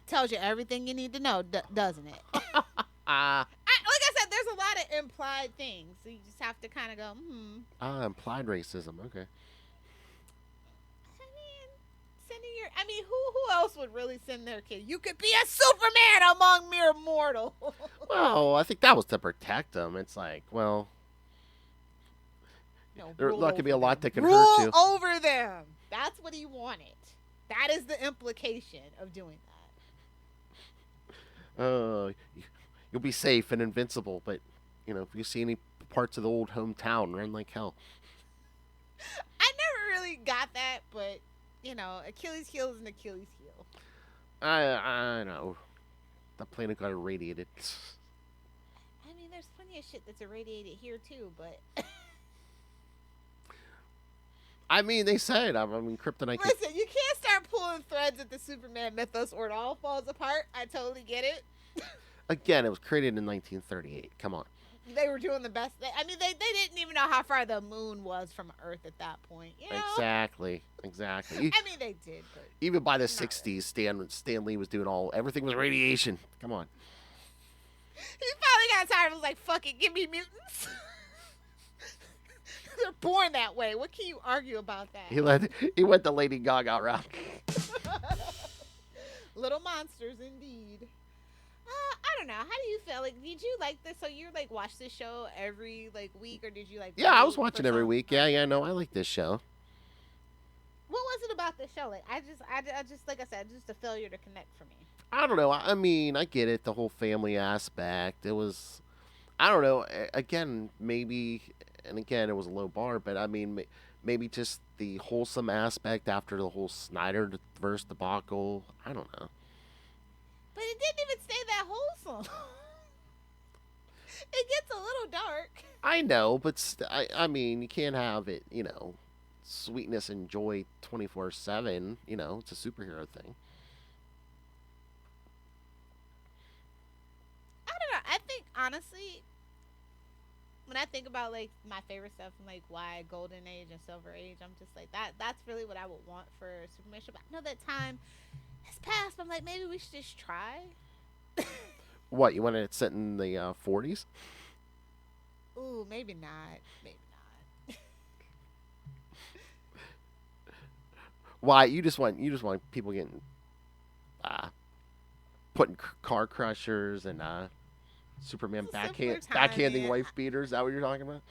Tells you everything you need to know, doesn't it? Like I said, there's a lot of implied things, so you just have to kind of go, implied racism. Okay. I mean, Sin who else would really send their kid? You could be a Superman among mere mortals. Well, I think that was to protect them. It's like, well, there's not gonna be a lot that can hurt you. Rule over them. That's what he wanted. That is the implication of doing that. You'll be safe and invincible, but if you see any parts of the old hometown, run like hell. I never really got that, but Achilles' heel is an Achilles' heel. I know. The planet got irradiated. I mean, there's plenty of shit that's irradiated here too, but. I mean, they said, kryptonite. Listen, you can't start pulling threads at the Superman mythos or it all falls apart. I totally get it. Again, it was created in 1938. Come on. They were doing the best. They didn't even know how far the moon was from Earth at that point. Exactly. I mean, they did. But even by the 60s, Stan Lee was doing everything was radiation. Come on. He finally got tired and was like, fuck it, give me mutants. They're born that way. What can you argue about that? He went the Lady Gaga route. Little monsters, indeed. I don't know. How do you feel? Like, did you like this? So you watch this show every week, or did you Yeah, I was watching every week. Yeah. No, I like this show. What was it about this show? Like, I just like I said, just a failure to connect for me. I don't know. I mean, I get it. The whole family aspect. It was. I don't know. Again, maybe. And again, it was a low bar, but I mean, maybe just the wholesome aspect after the whole Snyderverse debacle. I don't know. But it didn't even stay that wholesome. It gets a little dark. I know, but I mean, you can't have it, sweetness and joy 24/7. It's a superhero thing. I don't know. I think, honestly, when I think about my favorite stuff from why Golden Age and Silver Age, I'm just like that's really what I would want for a Superman show. But I know that time has passed. I'm like, maybe we should just try. What, you wanted it set in the 40s? Ooh, maybe not. Maybe not. Why, you just want people getting putting car crushers and Superman backhanding wife beaters. Is that what you're talking about?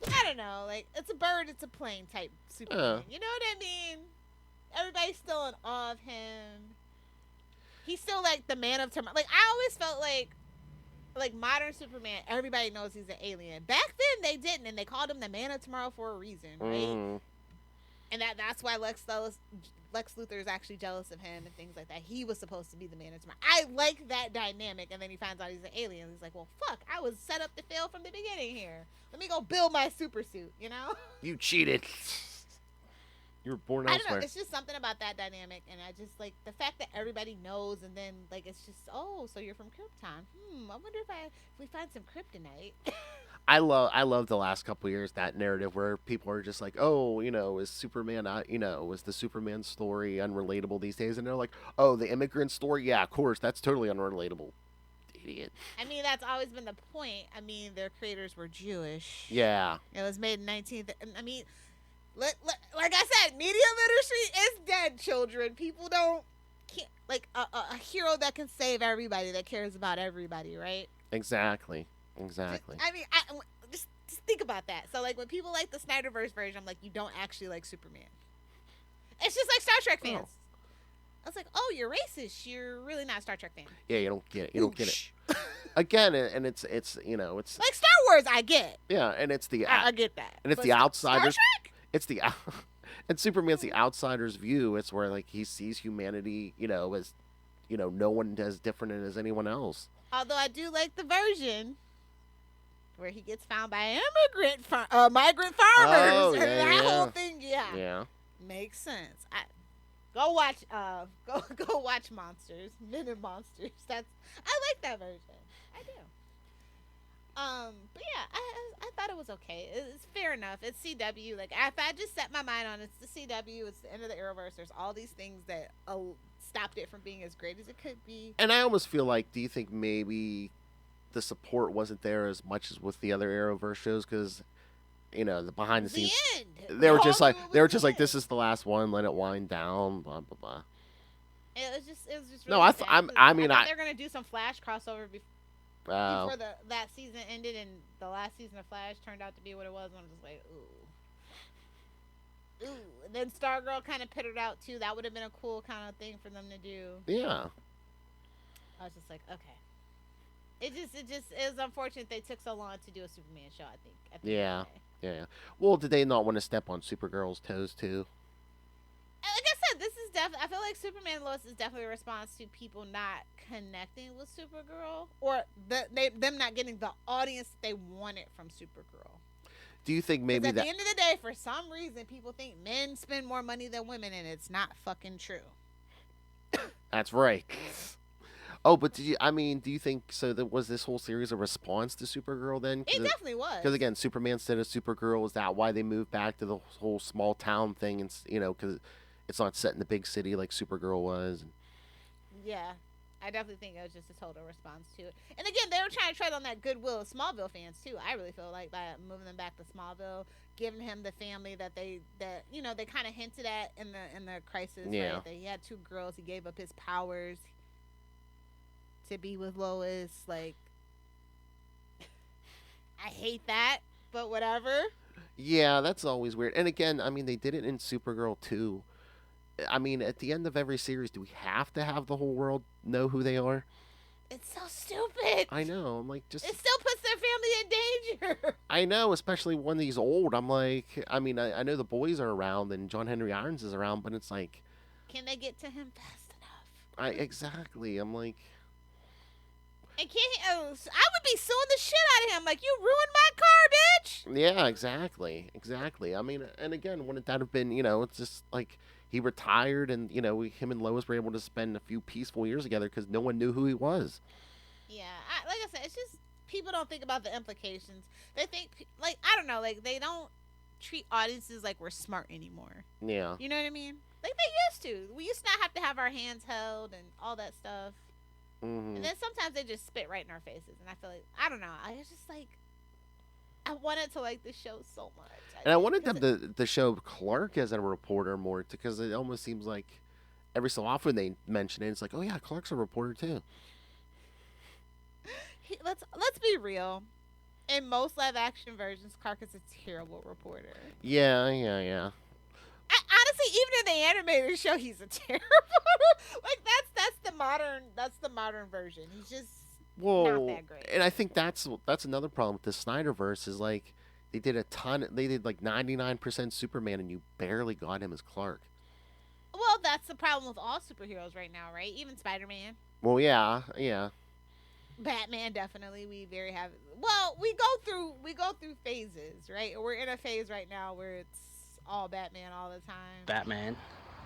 I don't know. It's a bird, it's a plane type Superman. You know what I mean? Everybody's still in awe of him. He's still the man of tomorrow. I always felt like modern Superman, everybody knows he's an alien. Back then they didn't, and they called him the man of tomorrow for a reason, right? Mm. And that's why Lex Luthor is actually jealous of him and things like that. He was supposed to be the man of tomorrow. I like that dynamic, and then he finds out he's an alien. He's like, well, fuck, I was set up to fail from the beginning here. Let me go build my super suit, You cheated. You were born elsewhere. I don't know. It's just something about that dynamic, and I just the fact that everybody knows, and then it's just, oh, so you're from Krypton. I wonder if we find some kryptonite. I love the last couple of years, that narrative where people are just like, oh, is Superman, is the Superman story unrelatable these days? And they're like, oh, the immigrant story? Yeah, of course, that's totally unrelatable. Idiot. I mean, that's always been the point. I mean, their creators were Jewish. Yeah. It was made in 19th. I mean, like I said, media literacy is dead, children. People can't a hero that can save everybody, that cares about everybody, right? Exactly. Just think about that. So when people like the Snyderverse version, I'm like, you don't actually like Superman. It's just like Star Trek fans. I was like, oh, you're racist. You're really not a Star Trek fan. Yeah, you don't get it. You don't get it. Again, and it's it's like Star Wars. I get. Yeah, and it's I get that. And it's the outsiders. Star Trek? It's and Superman's the outsider's view. It's where he sees humanity, as no one as different as anyone else. Although I do like the version where he gets found by migrant farmers. Oh, and that whole thing, yeah, makes sense. Go watch Monsters, Men and Monsters. I like that version. I do. But yeah, I thought it was okay. It's fair enough. It's CW. If I just set my mind on it's the CW, it's the end of the Arrowverse. There's all these things that stopped it from being as great as it could be. And I almost feel do you think maybe the support wasn't there as much as with the other Arrowverse shows? Because, the behind the scenes. They were just like, good. this is the last one. Let it wind down. Blah blah blah. It was just really No, sad, I mean, thought they were gonna do some Flash crossover before uh, that season ended, and the last season of Flash turned out to be what it was. And I'm just like, ooh. And then Stargirl kind of pittered out too. That would have been a cool kind of thing for them to do. yeah. I was just like, okay. It was unfortunate they took so long to do a Superman show. I think. At the end of the day. Yeah. Well, did they not want to step on Supergirl's toes too? Like I said, this is definitely. I feel like Superman and Lois is definitely a response to people not connecting with Supergirl, or them not getting the audience they wanted from Supergirl. Do you think maybe at the end of the day, for some reason, people think men spend more money than women, and it's not fucking true. That's right. Oh, but do you think so? Was this whole series a response to Supergirl then? It definitely was. Because again, Superman instead of Supergirl, is that why they moved back to the whole small town thing? And because it's not set in the big city like Supergirl was. Yeah, I definitely think it was just a total response to it. And again, they were trying to tread on that goodwill of Smallville fans too. I really feel like by moving them back to Smallville, giving him the family that they kind of hinted at in the Crisis. Yeah. Right? That he had 2 girls. He gave up his powers to be with Lois. Like, I hate that, but whatever. Yeah, that's always weird. And again, I mean, they did it in Supergirl too. I mean, at the end of every series, do we have to have the whole world know who they are? It's so stupid. I know. I'm like, just. It still puts their family in danger. I know, especially when he's old. I'm like, I mean, I know the boys are around and John Henry Irons is around, but it's like. Can they get to him fast enough? Exactly. I'm like. And I would be suing the shit out of him. Like, you ruined my car, bitch. Yeah, exactly. I mean, and again, wouldn't that have been, it's just like he retired and, him and Lois were able to spend a few peaceful years together because no one knew who he was. Yeah, like I said, it's just people don't think about the implications. They think, like, I don't know, like, they don't treat audiences like we're smart anymore. Yeah. You know what I mean? Like they used to. We used to not have to have our hands held and all that stuff. Mm-hmm. And then sometimes they just spit right in our faces. And I feel like, I don't know. I was just like, I wanted to like the show so much. And I wanted them to show Clark as a reporter more, because it almost seems like every so often they mention it. It's like, oh yeah, Clark's a reporter too. Let's be real. In most live action versions, Clark is a terrible reporter. Yeah. Honestly, even in the animated show, he's a terrible. Like that's the modern version. He's just not that great. And I think that's another problem with the Snyderverse is like they did like 99% Superman, and you barely got him as Clark. Well, that's the problem with all superheroes right now, right? Even Spider-Man. Well, yeah. Batman, definitely. We go through phases, right? We're in a phase right now where it's all Batman all the time. Batman,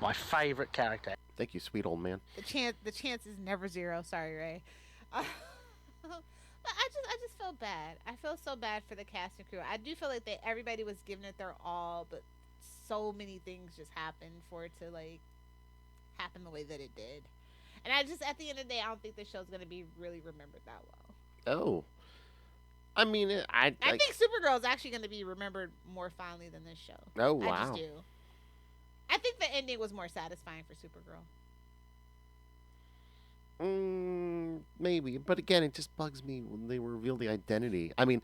my favorite character. Thank you, sweet old man. The chance is never zero. Sorry, Ray. But I just felt bad. I feel so bad for the cast and crew. I do feel like everybody was giving it their all, but so many things just happened for it to like happen the way that it did. And I just, at the end of the day, I don't think this show's going to be really remembered that well. Oh. I mean, I think Supergirl is actually going to be remembered more fondly than this show. Oh, wow. I just do. I think the ending was more satisfying for Supergirl. Maybe. But again, it just bugs me when they reveal the identity. I mean,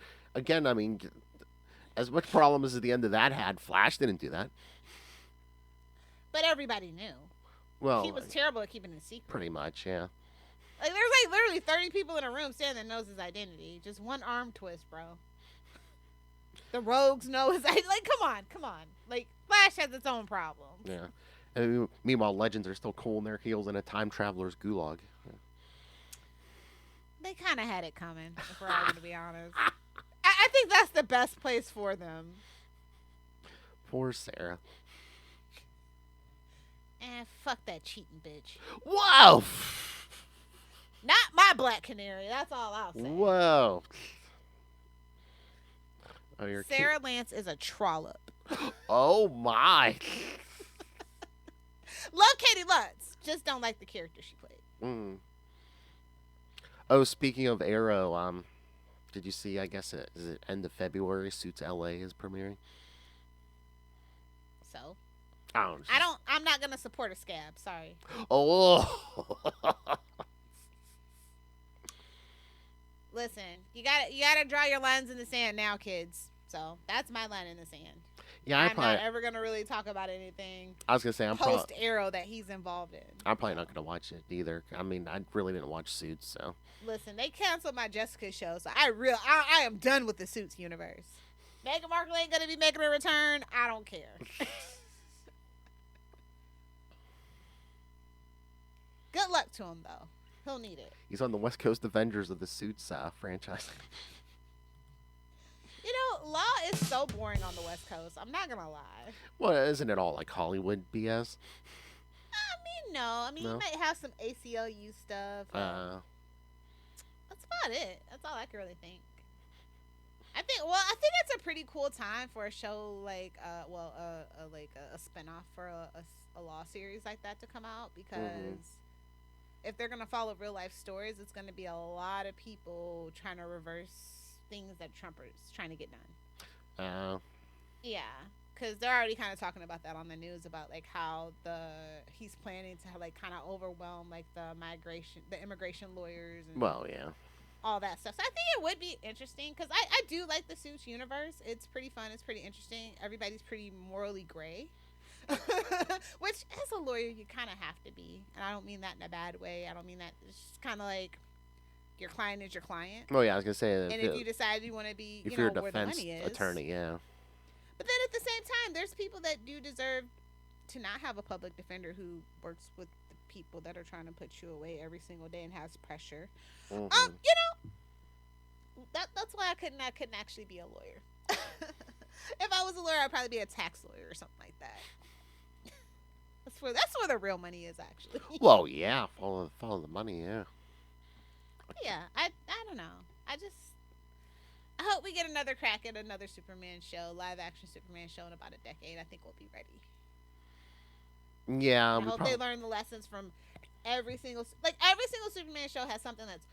as much problem as the end of that had, Flash didn't do that. But everybody knew. Well, he was terrible at keeping it a secret. Pretty much, yeah. Like, there's like literally 30 people in a room saying that knows his identity. Just one arm twist, bro. The rogues know his identity. Like, come on. Like, Flash has its own problems. Yeah. And meanwhile, Legends are still cool in their heels in a time traveler's gulag. Yeah. They kind of had it coming, if we're all going to be honest. I think that's the best place for them. Poor Sarah. Fuck that cheating bitch. Whoa! Not my Black Canary. That's all I'll say. Whoa. Oh, Sarah Lance is a trollop. Oh my. Love Katie Lutz. Just don't like the character she played. Oh, speaking of Arrow, did you see, I guess is it end of February, Suits LA is premiering? So I don't. I'm not gonna support a scab. Sorry. Oh. Listen, you gotta draw your lines in the sand now, kids. So that's my line in the sand. Yeah, I'm not ever gonna really talk about anything. I was gonna say post Arrow that he's involved in. I'm probably not gonna watch it either. I mean, I really didn't watch Suits, so. Listen, they canceled my Jessica show, so I am done with the Suits universe. Meghan Markle ain't gonna be making a return. I don't care. Good luck to him though. He'll need it. He's on the West Coast Avengers of the Suits franchise. You know, Law is so boring on the West Coast. I'm not gonna lie. Well, isn't it all like Hollywood BS? No. I mean, No? you might have some ACLU stuff. That's about it. That's all I can really think. I think it's a pretty cool time for a show like, a spinoff for a law series like that to come out, because if they're gonna follow real life stories, it's gonna be a lot of people trying to reverse things that Trump is trying to get done. Yeah, because they're already kind of talking about that on the news, about like how he's planning to like kind of overwhelm like the immigration lawyers and all that stuff. So I think it would be interesting, because I do like the Suits universe. It's pretty fun. It's pretty interesting. Everybody's pretty morally gray, which as a lawyer you kind of have to be, and I don't mean that in a bad way. I don't mean that. It's just kind of like your client is your client. Oh yeah, I was gonna say. And if you decide you want to be, if you're a where the defense money is, attorney, yeah. But then at the same time, there's people that do deserve to not have a public defender who works with the people that are trying to put you away every single day and has pressure. That's why I couldn't actually be a lawyer. If I was a lawyer, I'd probably be a tax lawyer or something like that. That's where the real money is, actually. Well, yeah, follow the money, yeah. Yeah, I don't know. I hope we get another crack at another Superman show, live action Superman show in about a decade. I think we'll be ready. Yeah, I hope they learn the lessons from every single Superman show has something that's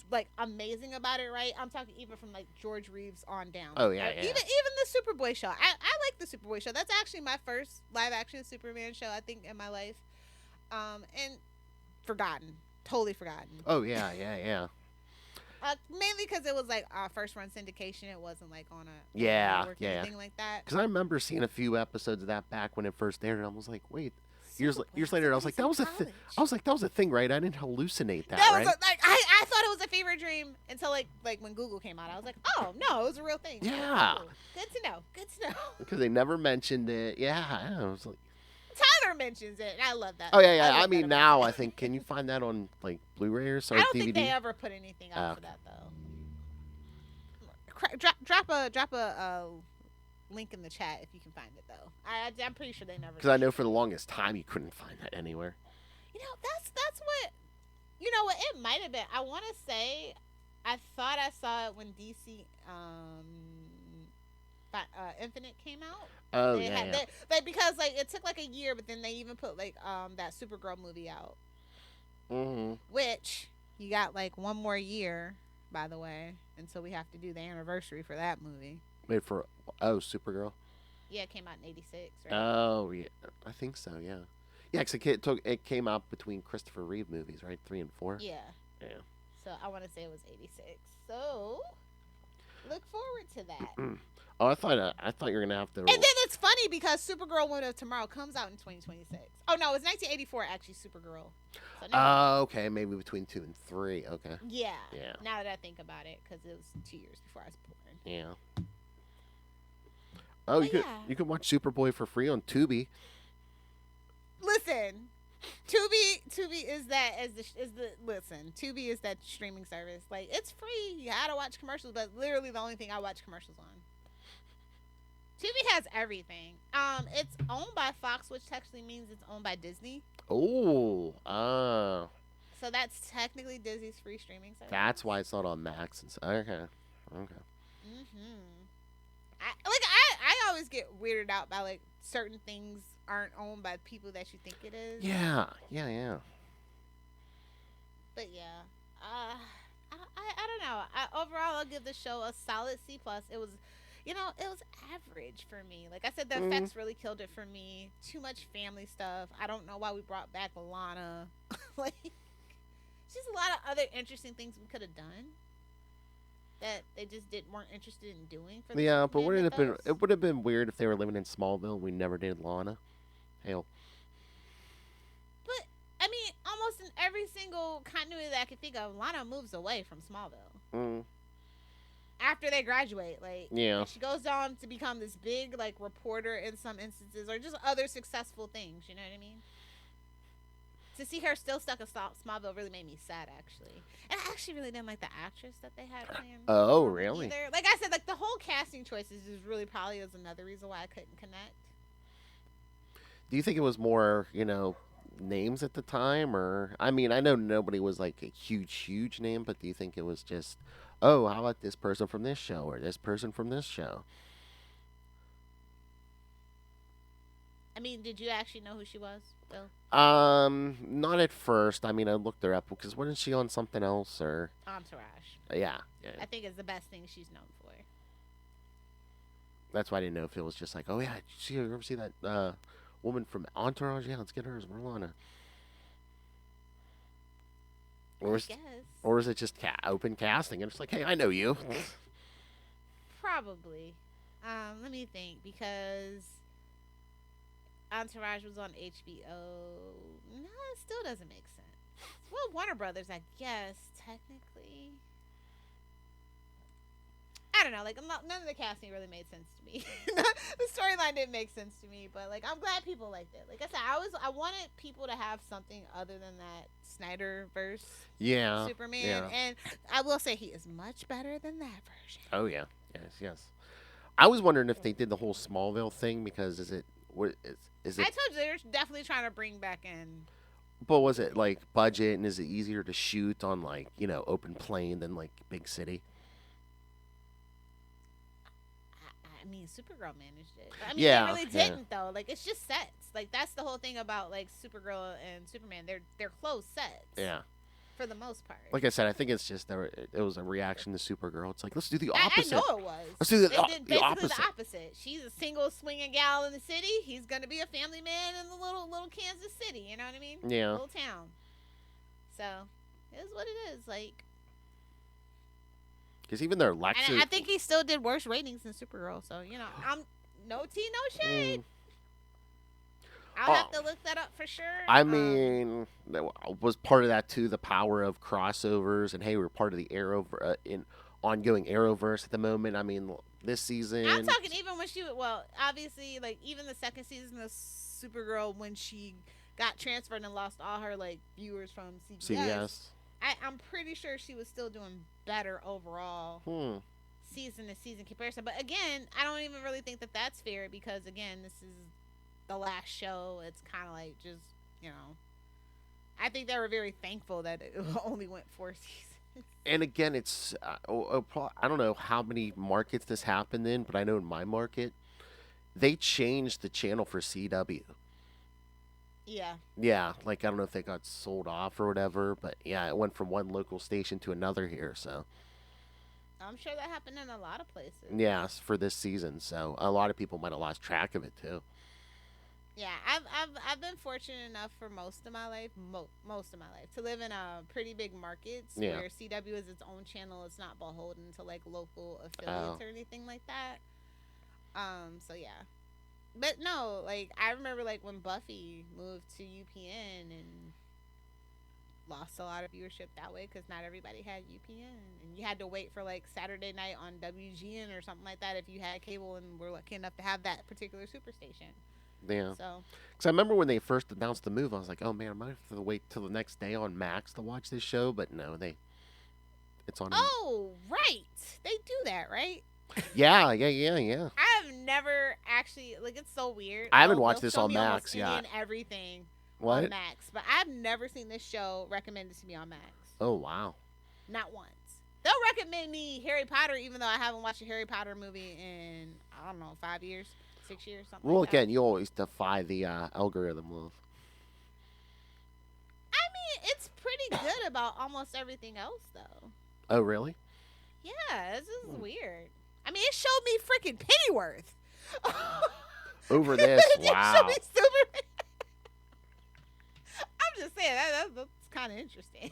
like amazing about it, right? I'm talking even from like George Reeves on down. Oh yeah, yeah. Even the Superboy show. I like the Superboy show. That's actually my first live action Superman show, I think, in my life. And totally forgotten. Oh yeah, yeah. Mainly because it was like first run syndication. It wasn't like on a network or anything like that. Because I remember seeing a few episodes of that back when it first aired, and I was like, wait. Years later, I was like, that was a thing. I was like, that was a thing, right? I didn't hallucinate that, right? I thought it was a fever dream until like when Google came out. I was like, oh no, it was a real thing. Yeah. Cool. Good to know. Good to know. Because they never mentioned it. Yeah, I was like. Tyler mentions it, and I love that. Oh yeah. I mean, now I think, can you find that on like Blu-ray or something? I don't think they ever put anything out for that though. Drop a link in the chat if you can find it though. I'm pretty sure they never. Because I know for the longest time you couldn't find that anywhere. That's what. You know what? It might have been. I want to say, I thought I saw it when DC Infinite came out. Oh because like it took like a year, but then they even put like that Supergirl movie out. Mm-hmm. Which you got like one more year, by the way, until we have to do the anniversary for that movie. Wait for Supergirl. Yeah, it came out in '86, right? Oh yeah, I think so. Yeah, yeah. Because it came out between Christopher Reeve movies, right? 3 and 4. Yeah. Yeah. So I want to say it was '86. So look forward to that. Oh, I thought you were gonna have to. And then it's funny because Supergirl Woman of Tomorrow comes out in 2026. Oh no, it's 1984 actually. Supergirl. So okay, maybe between 2 and 3. Okay. Yeah. Yeah. Now that I think about it, because it was 2 years before I was born. Yeah. Oh, you could watch Superboy for free on Tubi. Listen, Tubi is Tubi is that streaming service. Like, it's free. You gotta watch commercials, but literally the only thing I watch commercials on. Tubi has everything. It's owned by Fox, which technically means it's owned by Disney. Oh, So that's technically Disney's free streaming service. That's why it's not on Max. Okay. I always get weirded out by like certain things aren't owned by people that you think it is. Yeah. But yeah, I don't know. Overall, I'll give the show a solid C+. It was, you know, it was average for me. Like I said, the effects really killed it for me. Too much family stuff. I don't know why we brought back Lana. Like, just a lot of other interesting things we could have done that they just weren't interested in doing. For the but Superman it would have been weird if they were living in Smallville and we never did Lana. Hell. But I mean, almost in every single continuity that I could think of, Lana moves away from Smallville. After they graduate, like, she goes on to become this big, like, reporter in some instances, or just other successful things. You know what I mean? To see her still stuck in Smallville really made me sad, actually. And I actually really didn't like the actress that they had playing. Oh, really? Either. Like I said, like, the whole casting choices is really probably was another reason why I couldn't connect. Do you think it was more, names at the time? Or, I mean, I know nobody was, like, a huge name, but do you think it was just, oh, how about this person from this show or this person from this show? I mean, did you actually know who she was, Bill? Not at first. I mean, I looked her up because wasn't she on something else or? Entourage. Yeah. I think it's the best thing she's known for. That's why I didn't know if it was just like, oh yeah, did you ever see that woman from Entourage? Yeah, let's get her as Merlana. Or is it just open casting? And it's like, hey, I know you. Probably. Let me think, because Entourage was on HBO. No, it still doesn't make sense. Well, Warner Brothers, I guess, technically. I don't know. Like, none of the casting really made sense to me. The storyline didn't make sense to me, but like, I'm glad people liked it. Like I said, I wanted people to have something other than that Snyderverse. Yeah. Superman, yeah. and I will say he is much better than that version. Oh yeah, yes. I was wondering if they did the whole Smallville thing because is it? I told you they're definitely trying to bring back in. But was it like budget, and is it easier to shoot on like open plain than like big city? I mean, Supergirl managed it. I mean, they really didn't though. Like, it's just sets. Like, that's the whole thing about like Supergirl and Superman. They're closed sets. Yeah. For the most part. Like I said, I think it's just it was a reaction to Supergirl. It's like, let's do the opposite. I know it was. Let's do the opposite. The opposite. She's a single swinging gal in the city. He's gonna be a family man in the little Kansas City. You know what I mean? Yeah. Little town. So, it is what it is. Like. Because even their Lexus... And I think he still did worse ratings than Supergirl. So, I'm no tea, no shade. I'll have to look that up for sure. I mean, that was part of that, too, the power of crossovers. And, hey, we're part of the ongoing Arrowverse at the moment. I mean, this season... I'm talking even when obviously, like, even the second season of Supergirl, when she got transferred and lost all her, like, viewers from CBS. I'm pretty sure she was still doing better overall season to season comparison. But again, I don't even really think that that's fair because, again, this is the last show. It's kind of like just, I think they were very thankful that it only went 4 seasons. And again, it's, I don't know how many markets this happened in, but I know in my market, they changed the channel for CW. Yeah. Yeah, like I don't know if they got sold off or whatever, but yeah, it went from one local station to another here, so. I'm sure that happened in a lot of places. Yes, for this season, so a lot of people might have lost track of it too. Yeah, I've been fortunate enough for most of my life to live in a pretty big markets where CW is its own channel. It's not beholden to like local affiliates or anything like that. So yeah. But no, like, I remember, like, when Buffy moved to UPN and lost a lot of viewership that way because not everybody had UPN. And you had to wait for, like, Saturday night on WGN or something like that if you had cable and were lucky enough to have that particular superstation. Yeah. So. Because I remember when they first announced the move, I was like, oh, man, I might have to wait till the next day on Max to watch this show. But no, it's on. Oh, right. They do that, right? Yeah. I've never actually, like, it's so weird. I haven't watched this on Max, and everything what? on Max, but I've never seen this show recommended to me on Max. Oh, wow. Not once. They'll recommend me Harry Potter, even though I haven't watched a Harry Potter movie in, I don't know, 5 years, 6 years, something well, like that. again, you always defy the algorithm, Lilith. I mean, it's pretty good about almost everything else, though. Oh, really? Yeah, this is weird. I mean, it showed me freaking Pennyworth. Over this, It didn't wow. show me Superman. I'm just saying that's kind of interesting.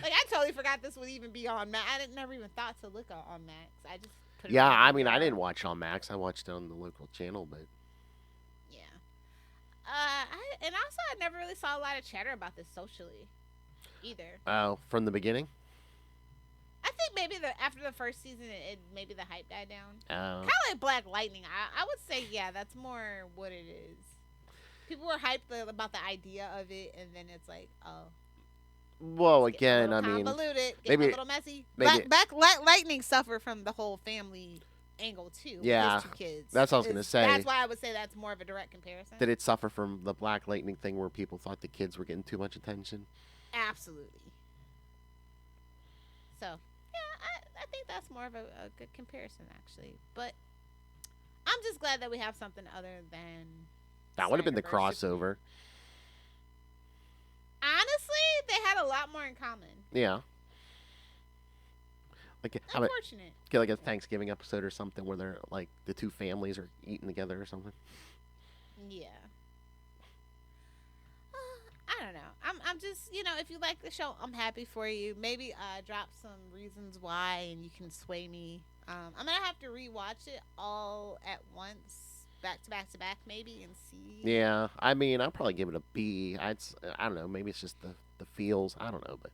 Like, I totally forgot this would even be on Max. I never even thought to look on Max. I just put it Yeah, on I mean, I video. didn't watch it on Max. I watched it on the local channel, but Yeah. And also I never really saw a lot of chatter about this socially, either. from the beginning. I think maybe after the first season, maybe the hype died down. Oh, Kind of like Black Lightning. I would say, yeah, that's more what it is. People were hyped about the idea of it, and then it's like, oh. well, It's getting again, a I little mean, convoluted, getting maybe- a little messy. maybe- Black Lightning suffered from the whole family angle too. with Yeah, his 2 kids. that's what I was gonna say. That's why I would say that's more of a direct comparison. did it suffer from the Black Lightning thing where people thought the kids were getting too much attention? Absolutely. So, yeah, I think that's more of a good comparison, actually. But I'm just glad that we have something other than. That would have been the Spider-Verse. crossover. Honestly, they had a lot more in common. Yeah. Like, how about Unfortunate. get like a Thanksgiving episode or something where they're like the 2 families are eating together or something. Yeah. I don't know. I'm just, if you like the show, I'm happy for you. Maybe drop some reasons why and you can sway me. I'm going to have to rewatch it all at once, back to back to back maybe, and see. Yeah, I mean, I'll probably give it a B. I don't know. Maybe it's just the feels. I don't know, but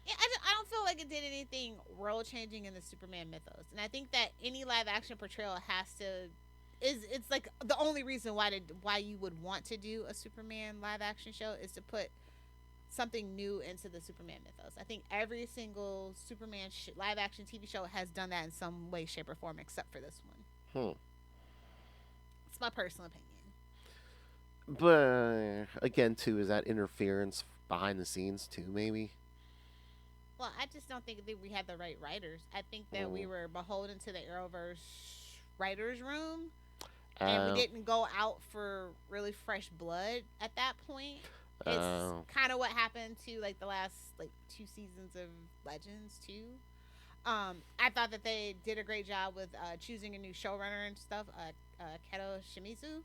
Yeah, I don't feel like it did anything world changing in the Superman mythos, and I think that any live action portrayal has to it's like the only reason why you would want to do a Superman live action show is to put something new into the Superman mythos. I think every single Superman live action TV show has done that in some way, shape, or form, except for this one. It's my personal opinion. But again, too, is that interference behind the scenes too? Maybe. Well, I just don't think that we had the right writers. I think that we were beholden to the Arrowverse writers' room, and we didn't go out for really fresh blood at that point. It's kind of what happened to like the last 2 seasons of Legends too. I thought that they did a great job with choosing a new showrunner and stuff. Keto Shimizu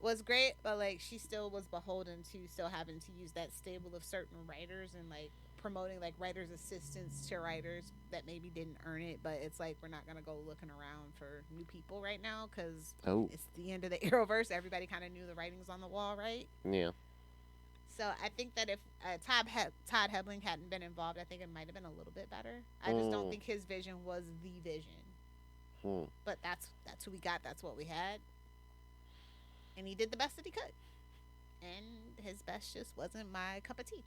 was great, but she still was beholden to still having to use that stable of certain writers and promoting writers assistants to writers that maybe didn't earn it. But it's we're not gonna go looking around for new people right now because it's the end of the Arrowverse. Everybody kind of knew the writing's on the wall, right? Yeah. So I think that if Todd Hebling hadn't been involved, I think it might have been a little bit better. I just don't think his vision was the vision. But that's who we got. That's what we had. And he did the best that he could. And his best just wasn't my cup of tea.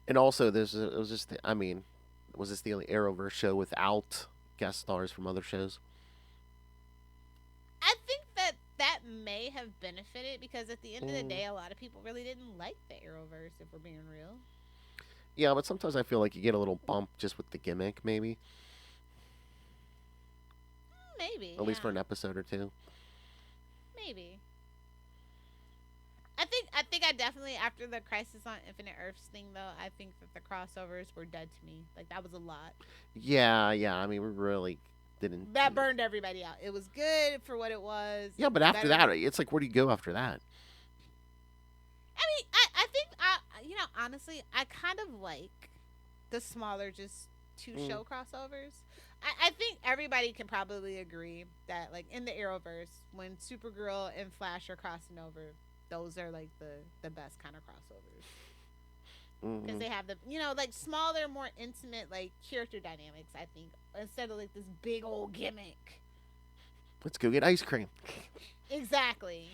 And also, was this the only Arrowverse show without guest stars from other shows? I think that may have benefited because at the end of the day, a lot of people really didn't like the Arrowverse, if we're being real. Yeah, but sometimes I feel like you get a little bump just with the gimmick, maybe. Maybe. At least for an episode or 2. Maybe. I think I definitely, after the Crisis on Infinite Earths thing, though, I think that the crossovers were dead to me. That was a lot. Yeah. I mean, we really didn't. That burned everybody out. It was good for what it was. Yeah, but after that, it's where do you go after that? I mean, I think, honestly, I kind of like the smaller, just 2-show crossovers. I think everybody can probably agree that, in the Arrowverse, when Supergirl and Flash are crossing over, those are, the best kind of crossovers. Because they have the, smaller, more intimate, character dynamics, I think, instead of, this big old gimmick. Let's go get ice cream. Exactly.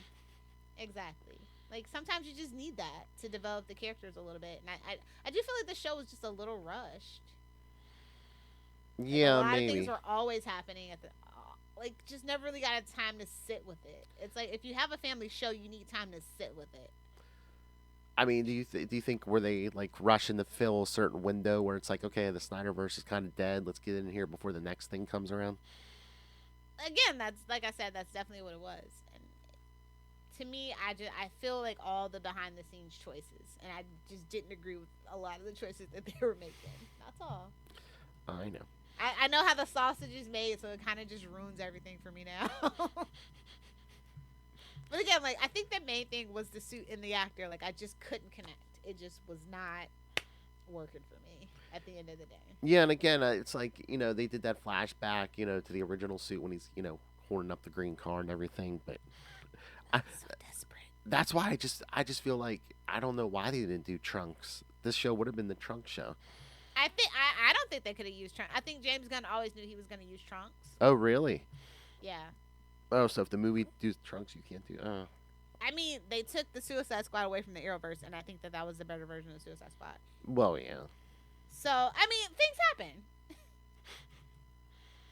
Sometimes you just need that to develop the characters a little bit. And I do feel like the show was just a little rushed. Yeah, a lot maybe. of things were always happening at the just never really got a time to sit with it. It's if you have a family show, you need time to sit with it. I mean, do you think were they rushing to fill a certain window where it's okay, the Snyderverse is kind of dead, let's get in here before the next thing comes around? Again, that's like I said, that's definitely what it was. And to me, I feel all the behind the scenes choices, and I just didn't agree with a lot of the choices that they were making. That's all. I know. I know how the sausage is made, so it kind of just ruins everything for me now. But again, like, I think the main thing was the suit and the actor. Like, I just couldn't connect. It just was not working for me at the end of the day. Yeah, and again, it's like, they did that flashback, to the original suit when he's, holding up the green car and everything. But So desperate. that's why I just feel like I don't know why they didn't do Trunks. This show would have been the Trunks show. I don't think they could have used Trunks. I think James Gunn always knew he was going to use Trunks. Oh, really? Yeah. Oh, so if the movie does Trunks, you can't do. Oh. I mean, they took the Suicide Squad away from the Arrowverse, and I think that was the better version of Suicide Squad. Well, yeah. So, I mean, things happen.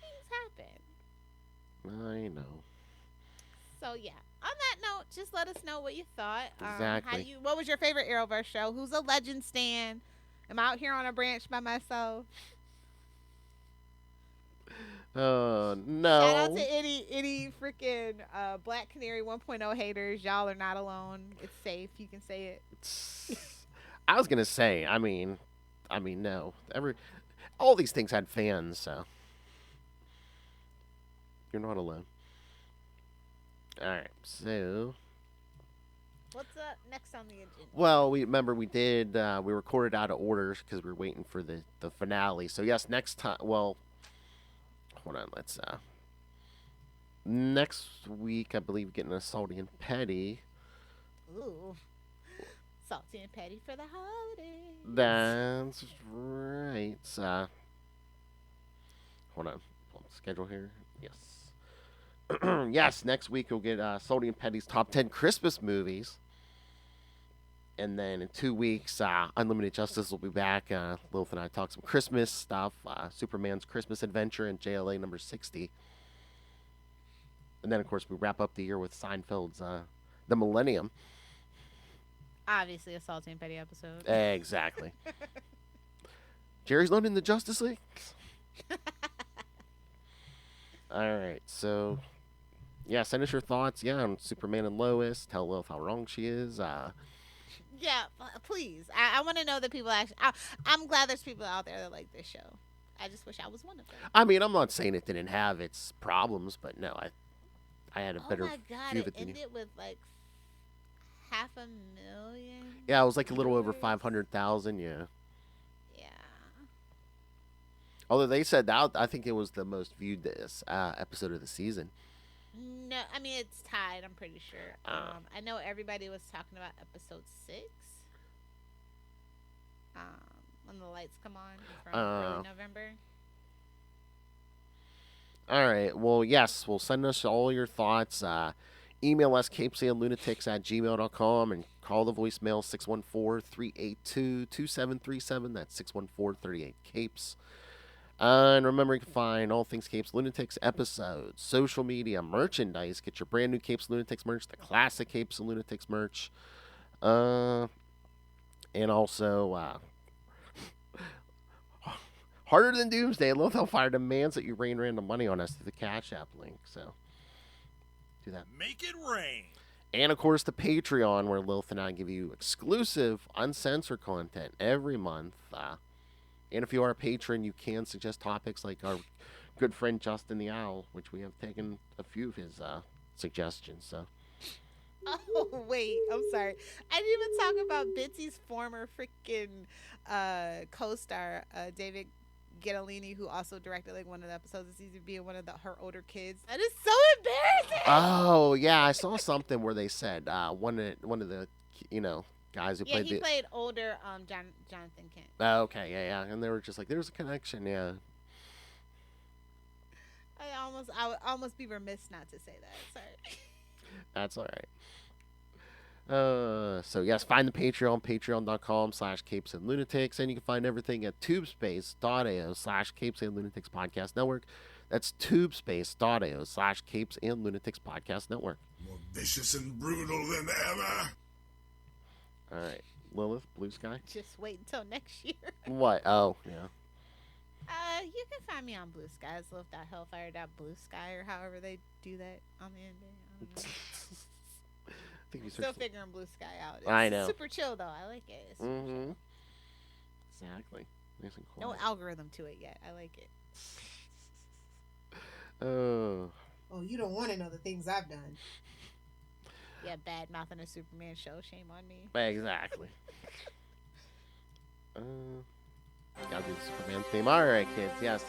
Things happen. I know. So, yeah. On that note, just let us know what you thought. Exactly. What was your favorite Arrowverse show? Who's a legend stan? I'm out here on a branch by myself. No. Shout out to any freaking Black Canary 1.0 haters. Y'all are not alone. It's safe. You can say it. I was gonna say. I mean, no. All these things had fans, so you're not alone. All right, so. What's up next on the agenda? Well, we recorded out of order because we were waiting for the finale. So yes, next time. Well, hold on. Let's. Next week, I believe, getting a Salty and Petty. Ooh, salty and petty for the holidays. That's right. Hold on. Schedule here. Yes. Yes, next week we'll get Salty and Petty's top 10 Christmas movies. And then in 2 weeks, Unlimited Justice will be back. Lilith and I talk some Christmas stuff. Superman's Christmas Adventure and JLA number 60. And then, of course, we wrap up the year with Seinfeld's The Millennium. Obviously a salty and petty episode. Exactly. Jerry's not in the Justice League? All right, so... Yeah, send us your thoughts, on Superman and Lois. Tell Lilith how wrong she is. Yeah, please. I want to know that people actually... I'm glad there's people out there that like this show. I just wish I was one of them. I mean, I'm not saying it didn't have its problems, but no, I had a better Oh my God, view of it it than you. ended with like 500,000. Yeah, it was like a little over 500,000, yeah. Yeah. Although they said that, I think it was the most viewed episode of the season. No, I mean, it's tied, I'm pretty sure. I know everybody was talking about episode 6. When the lights come on from early November. All right. Well, yes. Well, send us all your thoughts. Email us, CapesandLunatics@gmail.com, and call the voicemail 614-382-2737. That's 614-38-CAPES. And remember, you can find all things Capes Lunatics episodes, social media, merchandise. Get your brand new Capes Lunatics merch, the classic Capes and Lunatics merch. And also, harder than Doomsday, Lilith Hellfire demands that you rain random money on us through the Cash App link. So, do that. Make it rain. And, of course, the Patreon, where Lilith and I give you exclusive, uncensored content every month. And if you are a patron, you can suggest topics like our good friend Justin the Owl, which we have taken a few of his suggestions. So. Oh, wait. I'm sorry. I didn't even talk about Bitsy's former freaking co-star, David Gettalini, who also directed like one of the episodes of season being one of her older kids. That is so embarrassing. Oh, yeah. I saw something where they said one of the, guys who played he played older Jonathan Kent. Oh, okay, yeah. And they were just like, there's a connection, yeah. I would almost be remiss not to say that. Sorry. That's all right. So yes, find the Patreon, patreon.com/CapesandLunatics, and you can find everything at tubespace.io/CapesandLunatics Podcast Network. That's tubespace.io/Capes and Lunatics Podcast Network. More vicious and brutal than ever. All right, Lilith, Blue Sky. Just wait until next year. What? Oh, yeah. You can find me on Blue Skies, Lilith.hellfire.bluesky, or however they do that on the ending. I don't know. I'm still figuring Blue Sky out. It's I know. Super chill though. I like it. It's super chill. Exactly. Nice and No quiet. algorithm to it yet. I like it. Oh. Oh, you don't want to know the things I've done. Yeah, bad mouthing a Superman show. Shame on me. Exactly. Gotta do the Superman theme. Alright, kids, yes.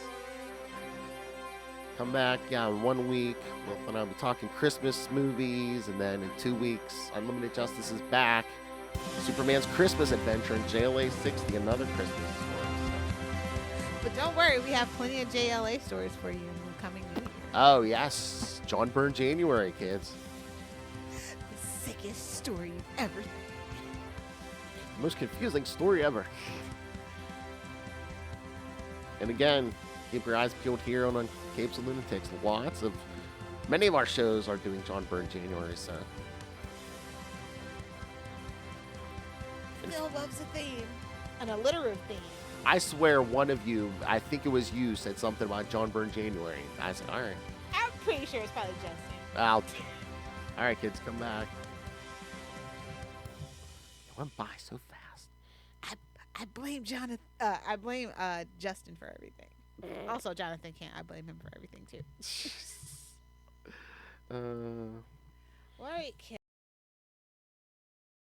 Come back in 1 week. We'll be talking Christmas movies, and then in 2 weeks, Unlimited Justice is back. Superman's Christmas Adventure in JLA 60, another Christmas story. But don't worry, we have plenty of JLA stories for you in the coming new year. Oh, yes. John Byrne January, kids. The sickest story you've ever. Most confusing story ever. And again, keep your eyes peeled here on Capes and Lunatics. Many of our shows are doing John Byrne January, so. Phil loves a theme. An alliterative theme. I swear one of you, I think it was you, said something about John Byrne January. I said, all right. I'm pretty sure it's probably Justin. All right, kids, come back. It went by so fast. I blame Jonathan. I blame Justin for everything. Also, Jonathan can't. I blame him for everything too. All right, kids.